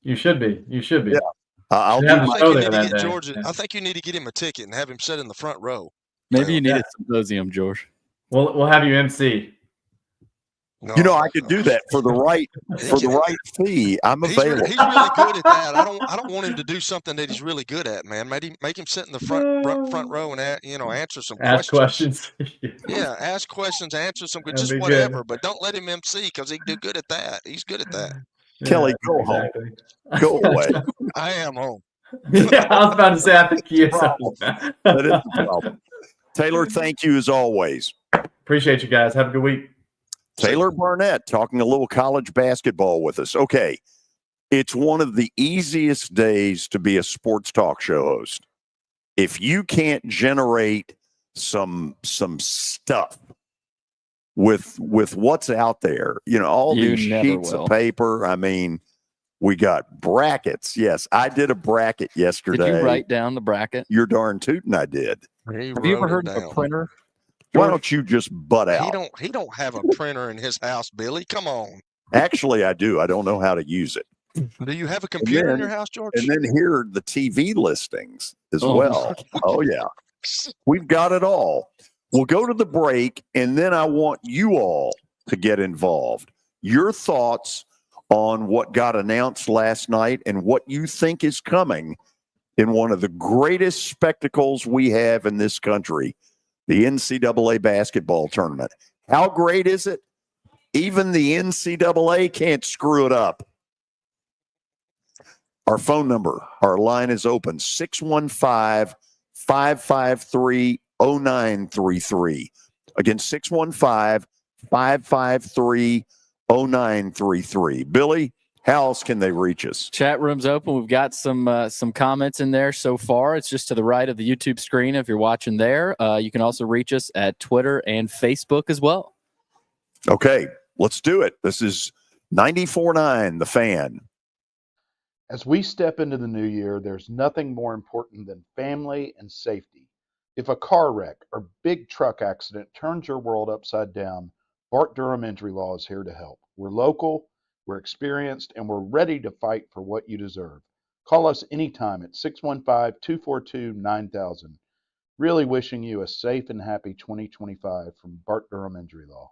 You should be. You should be. Yeah. I'll do I think you need to get him a ticket and have him sit in the front row. Maybe you need a symposium, George. We'll have you MC. No, I could do that for the right fee. I'm available. He's really good at that. I don't want him to do something that he's really good at, man. Make him sit in the front row and answer some questions. Yeah, ask questions, answer some, just whatever. Good. But don't let him MC because he can do good at that. He's good at that. Kelly, go home. Go away. I am home. Yeah, I was about to say I think he is. That is the problem. Taylor, thank you as always. Appreciate you guys. Have a good week. Taylor Barnette talking a little college basketball with us. Okay, it's one of the easiest days to be a sports talk show host. If you can't generate some stuff with what's out there, all these sheets of paper. I mean, we got brackets. Yes, I did a bracket yesterday. Did you write down the bracket? You're darn tootin' I did. Have you ever heard of a printer? Why don't you just butt out? He don't have a printer in his house, Billy. Come on. Actually, I do. I don't know how to use it. Do you have a computer in your house, George? And then here are the TV listings as well. Oh, yeah. We've got it all. We'll go to the break, and then I want you all to get involved. Your thoughts on what got announced last night and what you think is coming in one of the greatest spectacles we have in this country, the NCAA basketball tournament. How great is it? Even the NCAA can't screw it up. Our phone number, our line is open, 615-553-0933. Again, 615-553-0933. Billy, how else can they reach us? Chat room's open. We've got some comments in there so far. It's just to the right of the YouTube screen if you're watching there. You can also reach us at Twitter and Facebook as well. Okay, let's do it. This is 94.9 The Fan. As we step into the new year, there's nothing more important than family and safety. If a car wreck or big truck accident turns your world upside down, Bart Durham Injury Law is here to help. We're local, we're experienced, and we're ready to fight for what you deserve. Call us anytime at 615-242-9000. Really wishing you a safe and happy 2025 from Bart Durham Injury Law.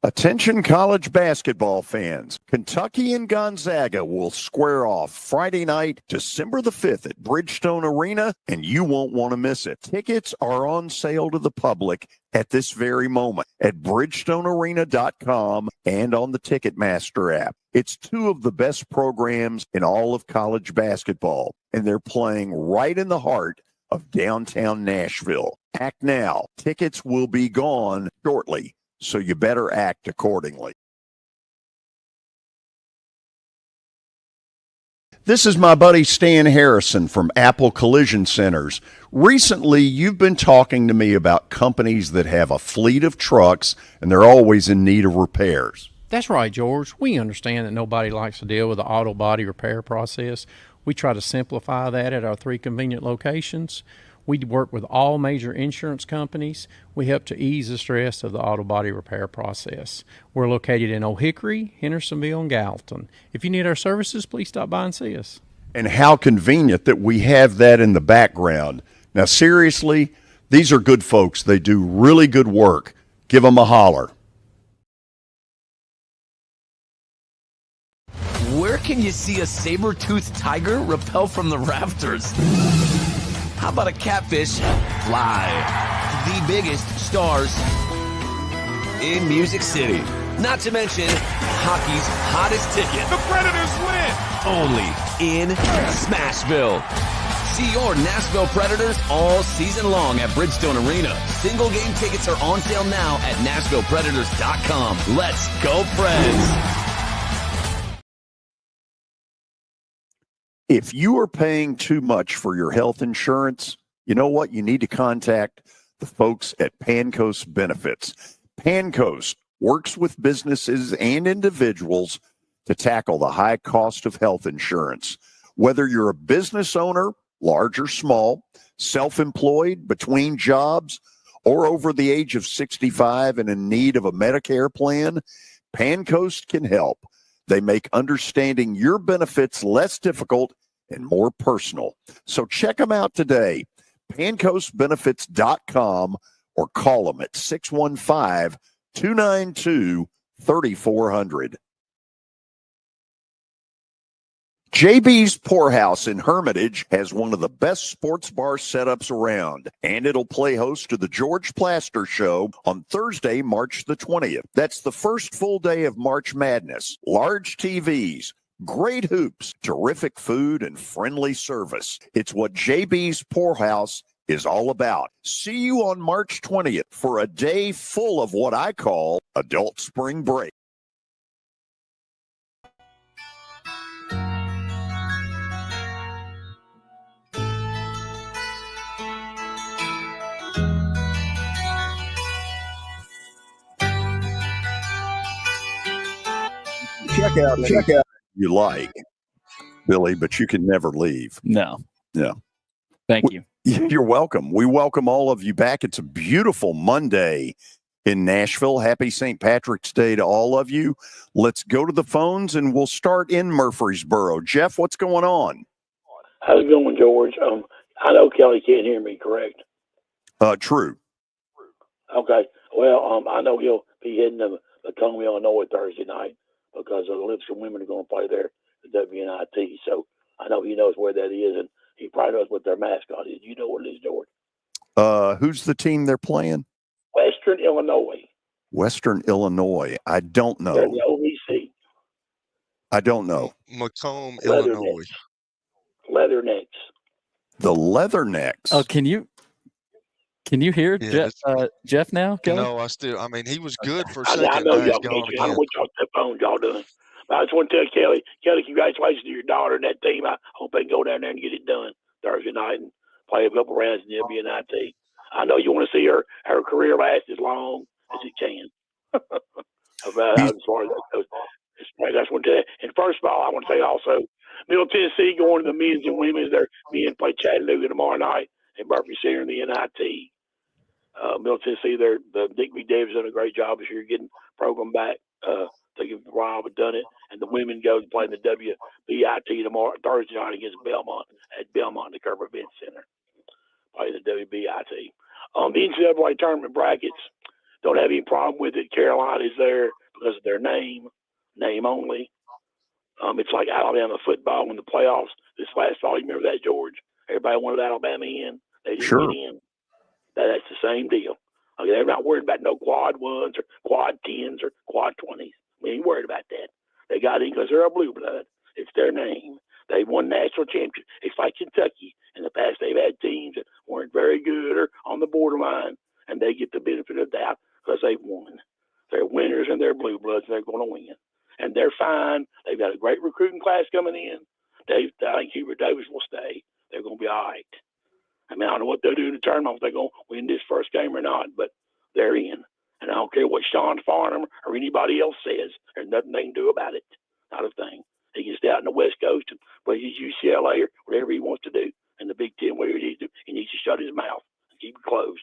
Attention college basketball fans. Kentucky and Gonzaga will square off Friday night, December the 5th at Bridgestone Arena, and you won't want to miss it. Tickets are on sale to the public at this very moment at bridgestonearena.com and on the Ticketmaster app. It's two of the best programs in all of college basketball, and they're playing right in the heart of downtown Nashville. Act now. Tickets will be gone shortly, so you better act accordingly. This is my buddy Stan Harrison from Apple Collision Centers. Recently, you've been talking to me about companies that have a fleet of trucks and they're always in need of repairs. That's right, George. We understand that nobody likes to deal with the auto body repair process. We try to simplify that at our 3 convenient locations. We work with all major insurance companies. We help to ease the stress of the auto body repair process. We're located in Old Hickory, Hendersonville, and Gallatin. If you need our services, please stop by and see us. And how convenient that we have that in the background. Now, seriously, these are good folks. They do really good work. Give them a holler. Where can you see a saber-toothed tiger rappel from the rafters? How about a catfish fly? The biggest stars in Music City. Not to mention hockey's hottest ticket. The Predators win! Only in Smashville. See your Nashville Predators all season long at Bridgestone Arena. Single game tickets are on sale now at NashvillePredators.com. Let's go, Preds! If you are paying too much for your health insurance, you know what? You need to contact the folks at Pancoast Benefits. Pancoast works with businesses and individuals to tackle the high cost of health insurance. Whether you're a business owner, large or small, self-employed, between jobs, or over the age of 65 and in need of a Medicare plan, Pancoast can help. They make understanding your benefits less difficult and more personal. So check them out today, pancoastbenefits.com, or call them at 615-292-3400. JB's Poorhouse in Hermitage has one of the best sports bar setups around, and it'll play host to the George Plaster Show on Thursday, March the 20th. That's the first full day of March Madness. Large TVs, great hoops, terrific food, and friendly service. It's what JB's Poorhouse is all about. See you on March 20th for a day full of what I call adult spring break. Check out you like, Billy, but you can never leave. No. Thank you. You're welcome. We welcome all of you back. It's a beautiful Monday in Nashville. Happy St. Patrick's Day to all of you. Let's go to the phones, and we'll start in Murfreesboro. Jeff, what's going on? How's it going, George? I know Kelly can't hear me, correct? True. Okay. Well, I know he'll be hitting the Macomb, Illinois Thursday night because the Lipscomb women are going to play there at WNIT. So I know he knows where that is, and he probably knows what their mascot is. You know what it is, George? Who's the team they're playing? Western Illinois. Western Illinois. I don't They're know. the OVC. I don't know. Macomb, Leathernecks. Illinois. Leathernecks. The Leathernecks. Oh, can you hear Yeah, Jeff now, Kelly? No, I mean, he was good for a I second. know Now he's y'all gone can't. I don't again. want y'all to phone y'all doing. But I just want to tell Kelly, congratulations to your daughter and that team. I hope they can go down there and get it done Thursday night and play a couple rounds in the WNIT. I know you want to see her career last as long as it can. As far as that goes. I just want to tell you. And first of all, I want to say also, Middle Tennessee going to the men's and women's. Their men play Chattanooga tomorrow night at Murphy Center in the NIT. Middle Tennessee, the Dick B. Davis done a great job this year getting the program back. Taking a while, but done it. And the women go to play in the WBIT tomorrow, Thursday night against Belmont at Belmont, the Kerber Event Center. Play the WBIT. The NCAA tournament brackets, don't have any problem with it. Carolina is there because of their name only. It's like Alabama football in the playoffs this last fall. You remember that, George? Everybody wanted Alabama in. They didn't get in. That's the same deal. Okay, they're not worried about no quad ones or quad 10s or quad 20s. We ain't worried about that. They got in because they're a blue blood. It's their name. They won national championship. It's like Kentucky. In the past, they've had teams that weren't very good or on the borderline, and they get the benefit of the doubt because they've won. They're winners and they're blue bloods, and they're going to win. And they're fine. They've got a great recruiting class coming in. I think Hubert Davis will stay. They're going to be all right. I mean, I don't know what they'll do in the tournament, if they're going to win this first game or not, but they're in. And I don't care what Sean Farnham or anybody else says. There's nothing they can do about it. Not a thing. He can stay out in the West Coast and play his UCLA or whatever he wants to do in the Big Ten, whatever he needs to do. He needs to shut his mouth and keep it closed.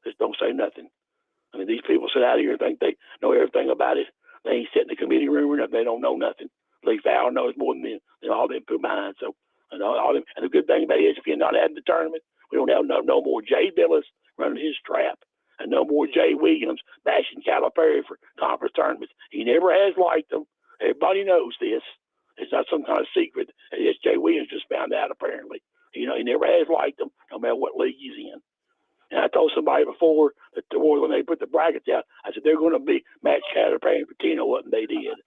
Just don't say nothing. I mean, these people sit out here and think they know everything about it. They ain't sitting in the committee room or nothing. They don't know nothing. Lee Fowler knows more than all them combined. So, and the good thing about it is if you're not having the tournament, we don't have no more Jay Billis running his trap. And no more Jay Williams bashing Calipari for conference tournaments. He never has liked them. Everybody knows this. It's not some kind of secret. It's Jay Williams just found out, apparently. He never has liked them, no matter what league he's in. And I told somebody before that when they put the brackets out, I said they're going to be match Calipari and Patino, and they did.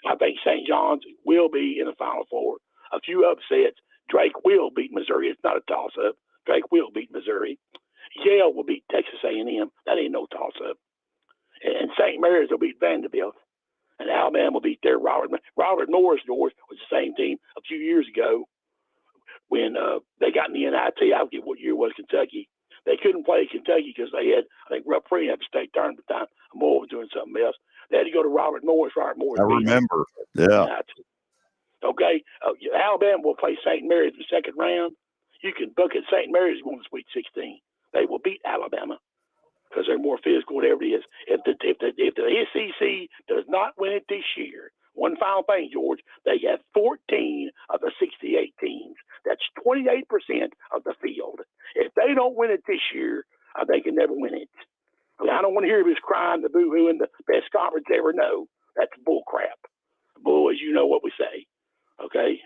I think St. John's will be in the Final Four. A few upsets. Drake will beat Missouri. It's not a toss-up. Drake will beat Missouri. Yale will beat Texas A&M. That ain't no toss-up. And St. Mary's will beat Vanderbilt. And Alabama will beat their Robert Morris, George, was the same team a few years ago when they got in the NIT. I forget what year it was, Kentucky. They couldn't play Kentucky because they had, I think, Rupp Free had the state tournament at the time. Moore was doing something else. They had to go to Robert Morris. Robert Morris I remember. Yeah. Okay. Alabama will play St. Mary's in the second round. You can book it. St. Mary's going to Sweet 16. They will beat Alabama because they're more physical, whatever it is. If the SEC does not win it this year, one final thing, George, they have 14 of the 68 teams. That's 28% of the field. If they don't win it this year, they can never win it. I mean, I don't want to hear this crying, the boo-hooing, the best conference ever. No, that's bull crap. Bull, as you know what we say. Okay?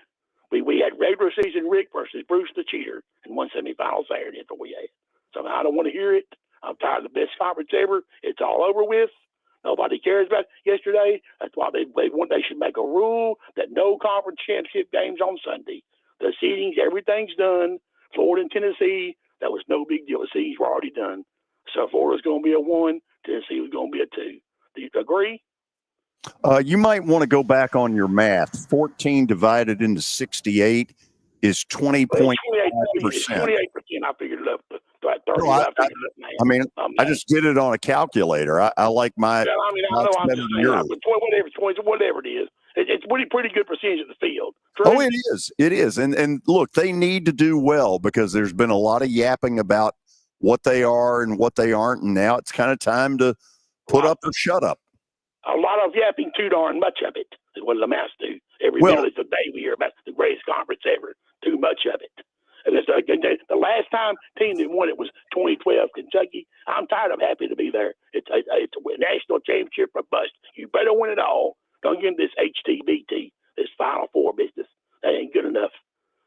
We had regular season Rick versus Bruce the Cheater in one semifinal Saturday. That's what we had. So I don't want to hear it. I'm tired of the best conference ever. It's all over with. Nobody cares about it. Yesterday. That's why they should make a rule that no conference championship games on Sunday. The seedings, everything's done. Florida and Tennessee, that was no big deal. The seedings were already done. So Florida's going to be a 1. Tennessee was going to be a 2. Do you agree? You might want to go back on your math. 14 divided into 68 is 20.5%. 28%. I figured it up. I mean, I just did it on a calculator. I like my. Yeah, I mean, I know I'm just saying, whatever it is. It's pretty good percentage of the field. True? Oh, it is. It is. And look, they need to do well because there's been a lot of yapping about what they are and what they aren't. And now it's kind of time to put up or shut up. A lot of yapping, too darn much of it is what it amounts to. Every minute of the day we hear about the greatest conference ever. Too much of it. And it's the last time team that won it was 2012 Kentucky. I'm tired. I'm happy to be there. It's a national championship or bust. You better win it all. Don't get this HTBT, this Final Four business. That ain't good enough.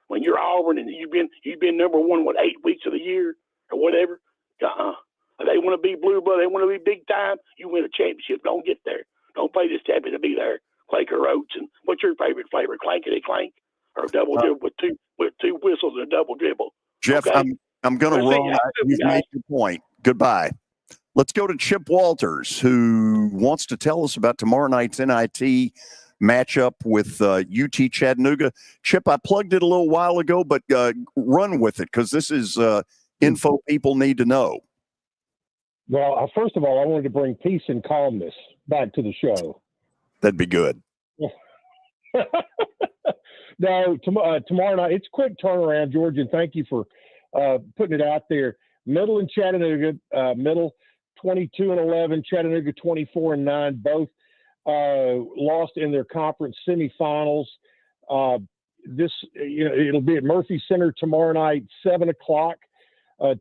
When you're Auburn and you've been number 1, 8 weeks of the year or whatever, If they want to be blue blood, they want to be big time, you win a championship. Don't get there. Don't play this champion to be there. Quaker Oats. And what's your favorite flavor? Clankety clank or double dribble with two whistles and a double dribble? Jeff, okay? I'm going to run. You've made your point. Goodbye. Let's go to Chip Walters, who wants to tell us about tomorrow night's NIT matchup with UT Chattanooga. Chip, I plugged it a little while ago, but run with it because this is info people need to know. Well, first of all, I wanted to bring peace and calmness back to the show. That'd be good. No, tomorrow night, it's a quick turnaround, George, and thank you for putting it out there. Middle and Chattanooga, Middle 22-11, Chattanooga 24-9, both lost in their conference semifinals. It'll be at Murphy Center tomorrow night, 7:00.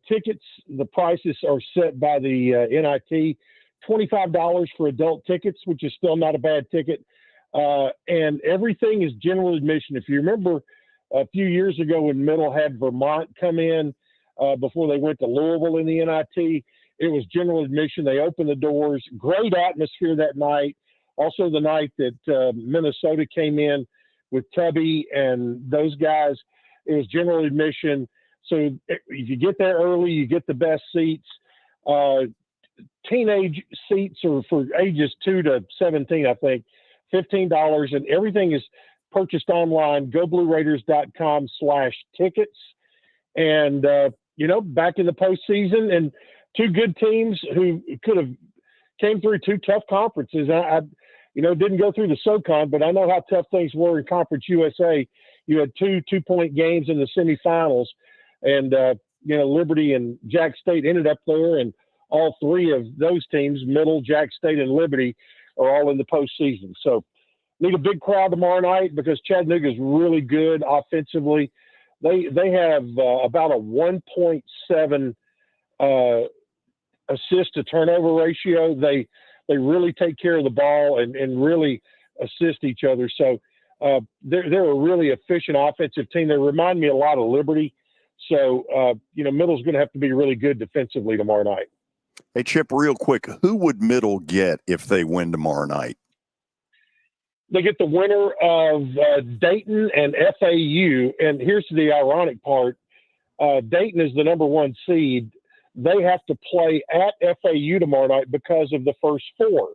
Tickets, the prices are set by the NIT, $25 for adult tickets, which is still not a bad ticket. And everything is general admission. If you remember a few years ago when Middle had Vermont come in before they went to Louisville in the NIT, it was general admission. They opened the doors. Great atmosphere that night. Also the night that Minnesota came in with Tubby and those guys, it was general admission. So if you get there early, you get the best seats. Teenage seats are for ages 2 to 17, I think, $15. And everything is purchased online, goblueraiders.com/tickets. And, back in the postseason and two good teams who could have came through two tough conferences. I didn't go through the SoCon, but I know how tough things were in Conference USA. You had two 2-point games in the semifinals. And, Liberty and Jack State ended up there, and all three of those teams, Middle, Jack State, and Liberty, are all in the postseason. So need a big crowd tomorrow night because Chattanooga is really good offensively. They have about a 1.7 assist to turnover ratio. They really take care of the ball and really assist each other. So they're a really efficient offensive team. They remind me a lot of Liberty. So, Middle's going to have to be really good defensively tomorrow night. Hey, Chip, real quick, who would Middle get if they win tomorrow night? They get the winner of Dayton and FAU. And here's the ironic part. Dayton is the number 1 seed. They have to play at FAU tomorrow night because of the first 4.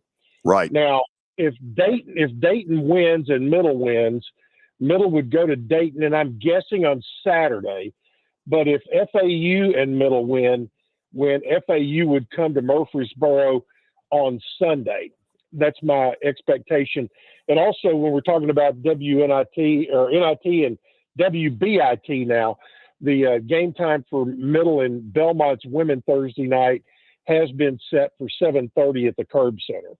Right. Now, if Dayton wins and Middle wins, Middle would go to Dayton, and I'm guessing on Saturday. But if FAU and Middle win, FAU would come to Murfreesboro on Sunday. That's my expectation. And also, when we're talking about WNIT or NIT and WBIT now, the game time for Middle and Belmont's women Thursday night has been set for 7:30 at the Curb Center.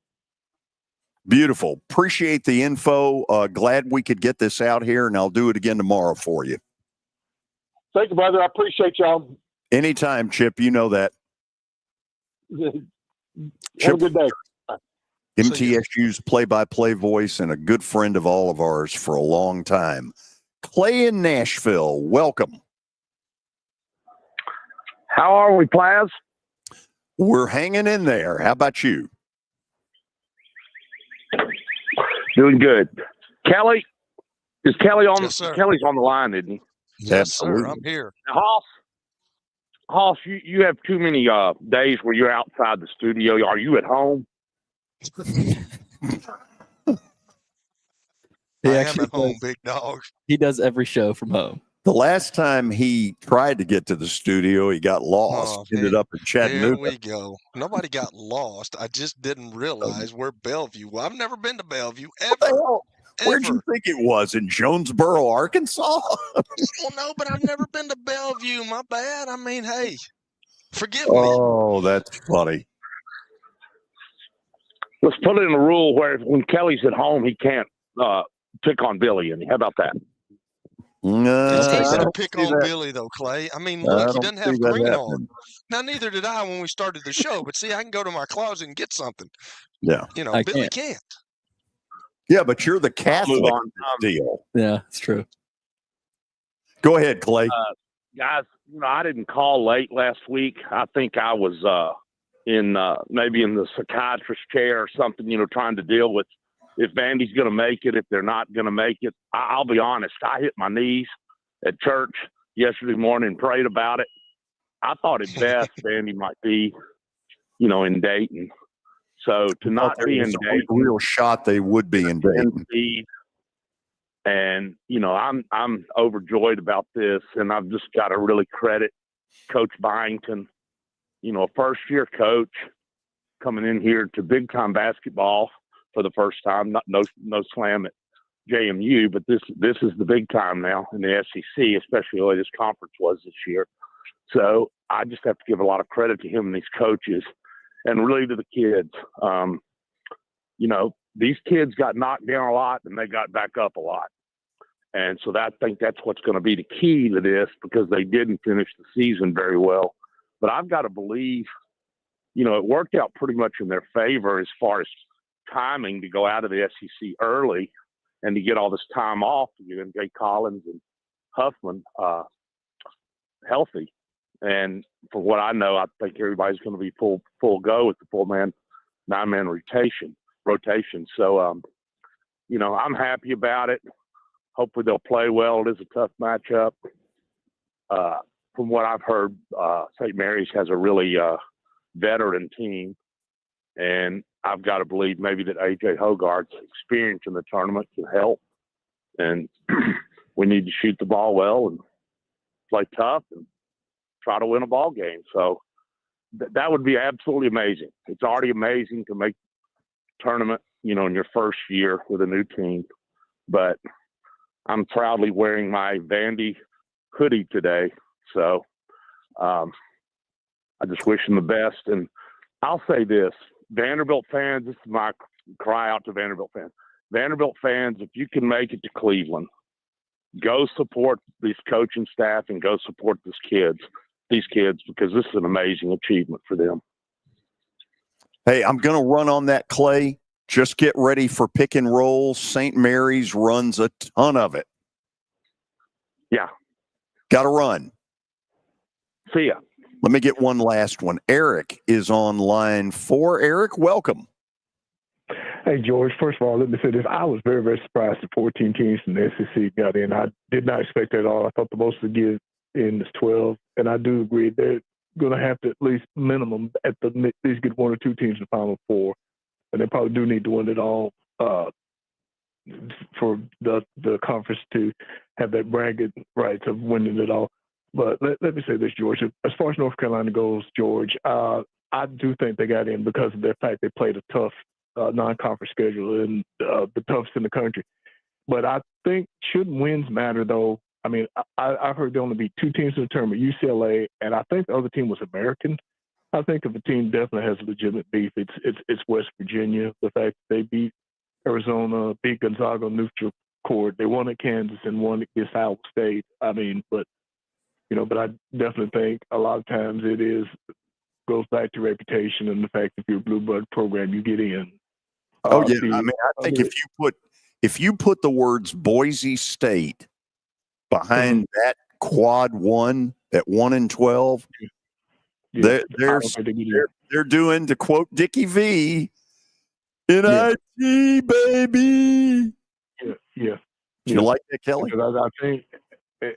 Beautiful. Appreciate the info. Glad we could get this out here, and I'll do it again tomorrow for you. Thank you, brother. I appreciate y'all. Anytime, Chip. You know that. Have a good day. MTSU's play-by-play voice and a good friend of all of ours for a long time. Clay in Nashville, welcome. How are we, Plaz? We're hanging in there. How about you? Doing good. Kelly? Is Kelly on? Yes, sir. Kelly's on the line, isn't he? Yes, sir. I'm here. Now, Hoss, you have too many days where you're outside the studio. Are you at home? I am at home, big dog. He does every show from home. The last time he tried to get to the studio, he got lost. Ended up in Chattanooga. Here we go. Nobody got lost. I just didn't realize where Bellevue was. I've never been to Bellevue ever. Where'd you think it was? In Jonesboro, Arkansas? Well, no, but I've never been to Bellevue. My bad. I mean, hey, forgive me. Oh, that's funny. Let's put in a rule where when Kelly's at home, he can't pick on Billy. And how about that? It's easy to pick on Billy, though, Clay. I mean, look, he doesn't have green on. Now, neither did I when we started the show. But see, I can go to my closet and get something. Yeah. Billy can't. Yeah, but you're the Catholic deal. Yeah, it's true. Go ahead, Clay. Guys, I didn't call late last week. I think I was maybe in the psychiatrist chair or something, trying to deal with if Vandy's going to make it, if they're not going to make it. I'll be honest. I hit my knees at church yesterday morning and prayed about it. I thought at best Vandy might be, in Dayton. So to not be in Dayton, real shot they would be in Dayton. And I'm overjoyed about this, and I've just got to really credit Coach Byington, a first-year coach coming in here to big-time basketball for the first time. No slam at JMU, but this is the big time now in the SEC, especially the way this conference was this year. So I just have to give a lot of credit to him and these coaches, and really to the kids. These kids got knocked down a lot and they got back up a lot. And so I think that's what's going to be the key to this, because they didn't finish the season very well. But I've got to believe, it worked out pretty much in their favor as far as timing to go out of the SEC early and to get all this time off to get Jay Collins and Huffman healthy. And from what I know, I think everybody's going to be full go with the 9-man rotation. So, I'm happy about it. Hopefully they'll play well. It is a tough matchup. From what I've heard, St. Mary's has a really veteran team, and I've got to believe maybe that A.J. Hogarth's experience in the tournament can help. And we need to shoot the ball well and play tough and try to win a ball game. So that would be absolutely amazing. It's already amazing to make the tournament, in your first year with a new team. But I'm proudly wearing my Vandy hoodie today. So I just wish them the best. And I'll say this, Vanderbilt fans, this is my cry out to Vanderbilt fans. Vanderbilt fans, if you can make it to Cleveland, go support this coaching staff and go support these kids, because this is an amazing achievement for them. Hey, I'm going to run on that, Clay. Just get ready for pick and roll. St. Mary's runs a ton of it. Yeah. Got to run. See ya. Let me get one last one. Eric is on line 4. Eric, welcome. Hey, George. First of all, let me say this. I was very, very surprised that 14 teams from the SEC got in. I did not expect that at all. I thought the most to get in is 12. And I do agree they're going to have to at least minimum at least get 1 or 2 teams in the Final Four. And they probably do need to win it all for the conference to have that bragging rights of winning it all. But let me say this, George. As far as North Carolina goes, George, I do think they got in because of the fact they played a tough non-conference schedule and the toughest in the country. But I think shouldn't wins matter, though? I mean, I've heard there only be 2 teams in the tournament, UCLA, and I think the other team was American. I think if a team definitely has legitimate beef, it's West Virginia. The fact that they beat Arizona, beat Gonzaga on neutral court, they won at Kansas and won against Iowa State. I mean, but I definitely think a lot of times goes back to reputation and the fact that if you're a blue blood program, you get in. I think if you put the words Boise State behind that quad 1 at 1-12. They're doing, to quote Dickie V, NIT, baby. Yeah. Do you like that, Kelly? Because I think,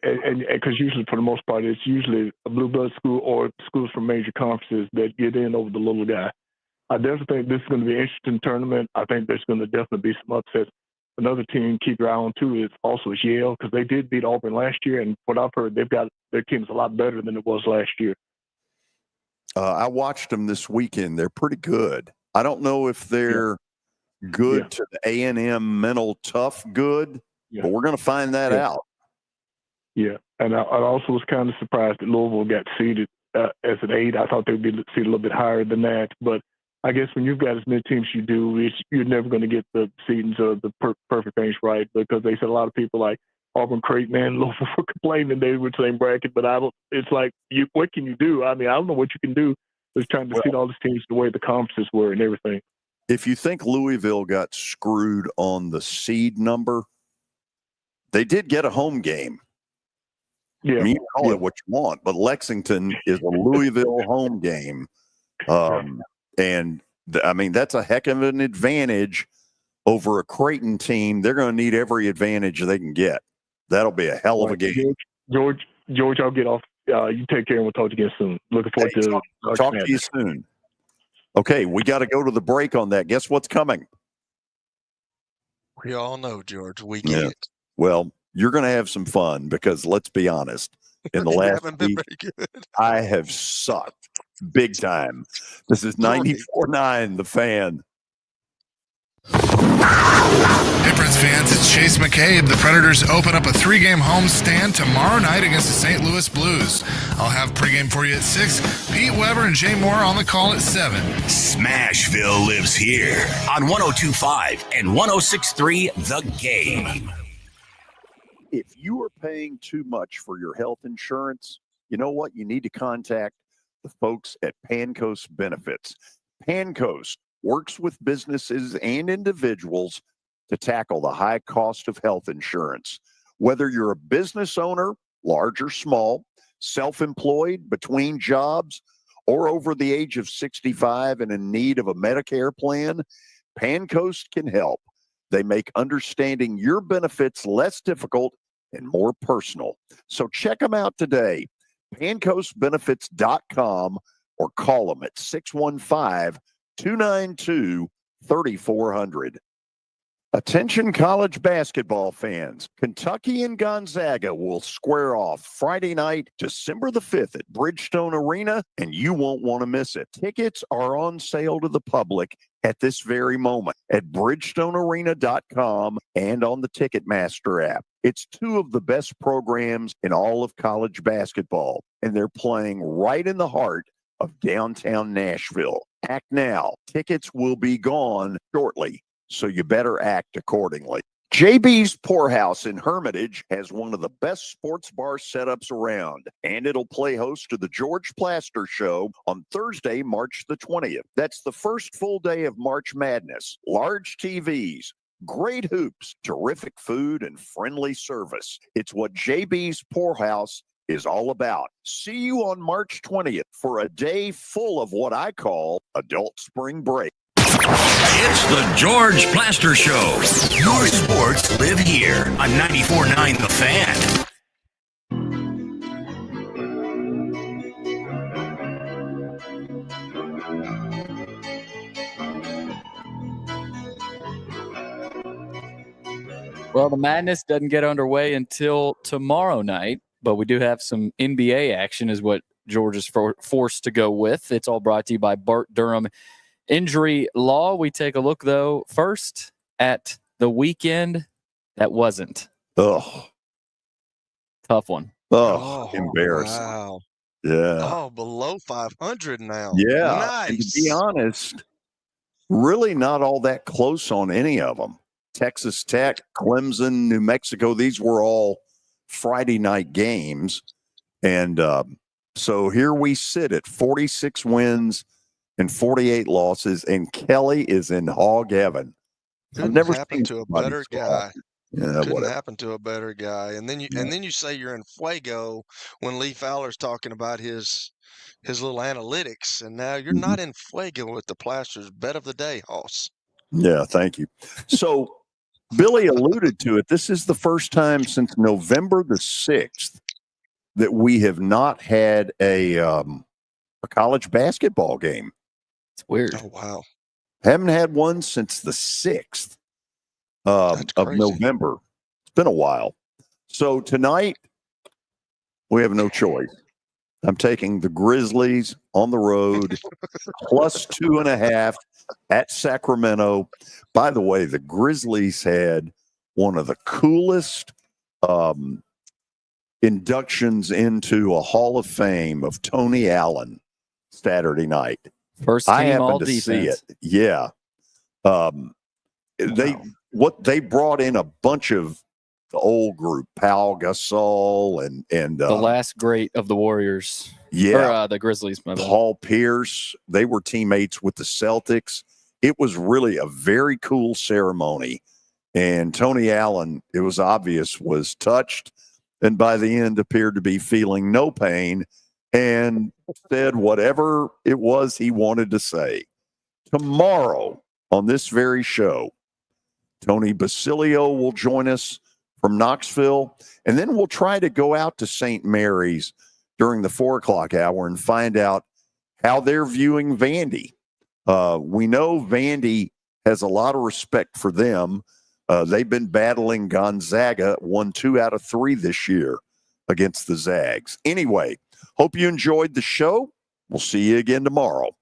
and because usually for the most part, it's usually a blue blood school or schools from major conferences that get in over the little guy. I definitely think this is going to be an interesting tournament. I think there's going to definitely be some upsets. Another team keep your eye on too is Yale, because they did beat Auburn last year, and what I've heard, they've got their team's a lot better than it was last year. I watched them this weekend. They're pretty good. I don't know if they're good to the A&M mental tough good, but we're going to find that out. Yeah, and I also was kind of surprised that Louisville got seeded as an 8. I thought they'd be seeded a little bit higher than that, but I guess when you've got as many teams you do, you're never going to get the seedings of the perfect things right, because they said a lot of people like Auburn, Creighton, and Louisville were complaining they were the same bracket, but it's like, what can you do? I mean, I don't know what you can do. Just trying to seed all these teams the way the conferences were and everything. If you think Louisville got screwed on the seed number, they did get a home game. Yeah. I mean, you can call it what you want, but Lexington is a Louisville home game. And I mean, that's a heck of an advantage over a Creighton team. They're going to need every advantage they can get. That'll be a hell of a game. George, I'll get off. You take care, and we'll talk again soon. Looking forward to talk to you soon. Okay, we got to go to the break on that. Guess what's coming? We all know, George. We get it. Well, you're going to have some fun because let's be honest. In the last week, I have sucked big time. This is 94.9 The Fan. Hey, Preds fans, it's Chase McCabe. The Predators open up a 3-game homestand tomorrow night against the St. Louis Blues. I'll have pregame for you at 6. Pete Weber and Jay Moore on the call at 7. Smashville lives here on 102.5 and 106.3 The Game. If you are paying too much for your health insurance, you know what? You need to contact the folks at Pancoast Benefits. Pancoast works with businesses and individuals to tackle the high cost of health insurance. Whether you're a business owner, large or small, self-employed, between jobs, or over the age of 65 and in need of a Medicare plan, Pancoast can help. They make understanding your benefits less difficult and more personal. So check them out today, pancoastbenefits.com, or call them at 615-292-3400. Attention college basketball fans. Kentucky and Gonzaga will square off Friday night, December the 5th at Bridgestone Arena, and you won't want to miss it. Tickets are on sale to the public at this very moment at bridgestonearena.com and on the Ticketmaster app. It's two of the best programs in all of college basketball, and they're playing right in the heart of downtown Nashville. Act now. Tickets will be gone shortly, so you better act accordingly. JB's Poorhouse in Hermitage has one of the best sports bar setups around, and it'll play host to the George Plaster Show on Thursday, March the 20th. That's the first full day of March Madness. Large TVs, great hoops, terrific food, and friendly service. It's what JB's Poorhouse is all about. See you on March 20th for a day full of what I call adult spring break. It's the George Plaster Show. Your sports live here on 94.9 The Fan. Well, the madness doesn't get underway until tomorrow night, but we do have some NBA action is what George is forced to go with. It's all brought to you by Bart Durham Injury Law. We take a look, though, first at the weekend that wasn't. Tough one. Embarrassing. Wow. Yeah. Oh, below 500 now. Yeah. Nice. And to be honest, really not all that close on any of them. Texas Tech, Clemson, New Mexico, these were all Friday night games. And so here we sit at 46 wins and 48 losses, and Kelly is in hog heaven. Couldn't I've never happen seen to a somebody better so guy. happy. Yeah, Couldn't whatever. happen to a better guy. And then you say you're in fuego when Lee Fowler's talking about his little analytics, and now you're not in fuego with the Plasters. Bet of the day, Hoss. Yeah, thank you. So Billy alluded to it. This is the first time since November the 6th that we have not had a college basketball game. It's weird. Oh, wow. Haven't had one since the 6th of November. It's been a while. So tonight, we have no choice. I'm taking the Grizzlies on the road, plus 2.5 at Sacramento. By the way, the Grizzlies had one of the coolest inductions into a Hall of Fame of Tony Allen Saturday night. First team I happened all to defense. see it. Yeah. They brought in a bunch of the old group, Pau Gasol and The last great of the Warriors. Yeah. Or, the Grizzlies. My bad. Paul Pierce. They were teammates with the Celtics. It was really a very cool ceremony. And Tony Allen, it was obvious, was touched and by the end appeared to be feeling no pain and said whatever it was he wanted to say. Tomorrow on this very show, Tony Basilio will join us from Knoxville, and then we'll try to go out to St. Mary's during the 4 o'clock hour and find out how they're viewing Vandy. We know Vandy has a lot of respect for them. They've been battling Gonzaga, won 2 out of 3 this year against the Zags. Anyway, hope you enjoyed the show. We'll see you again tomorrow.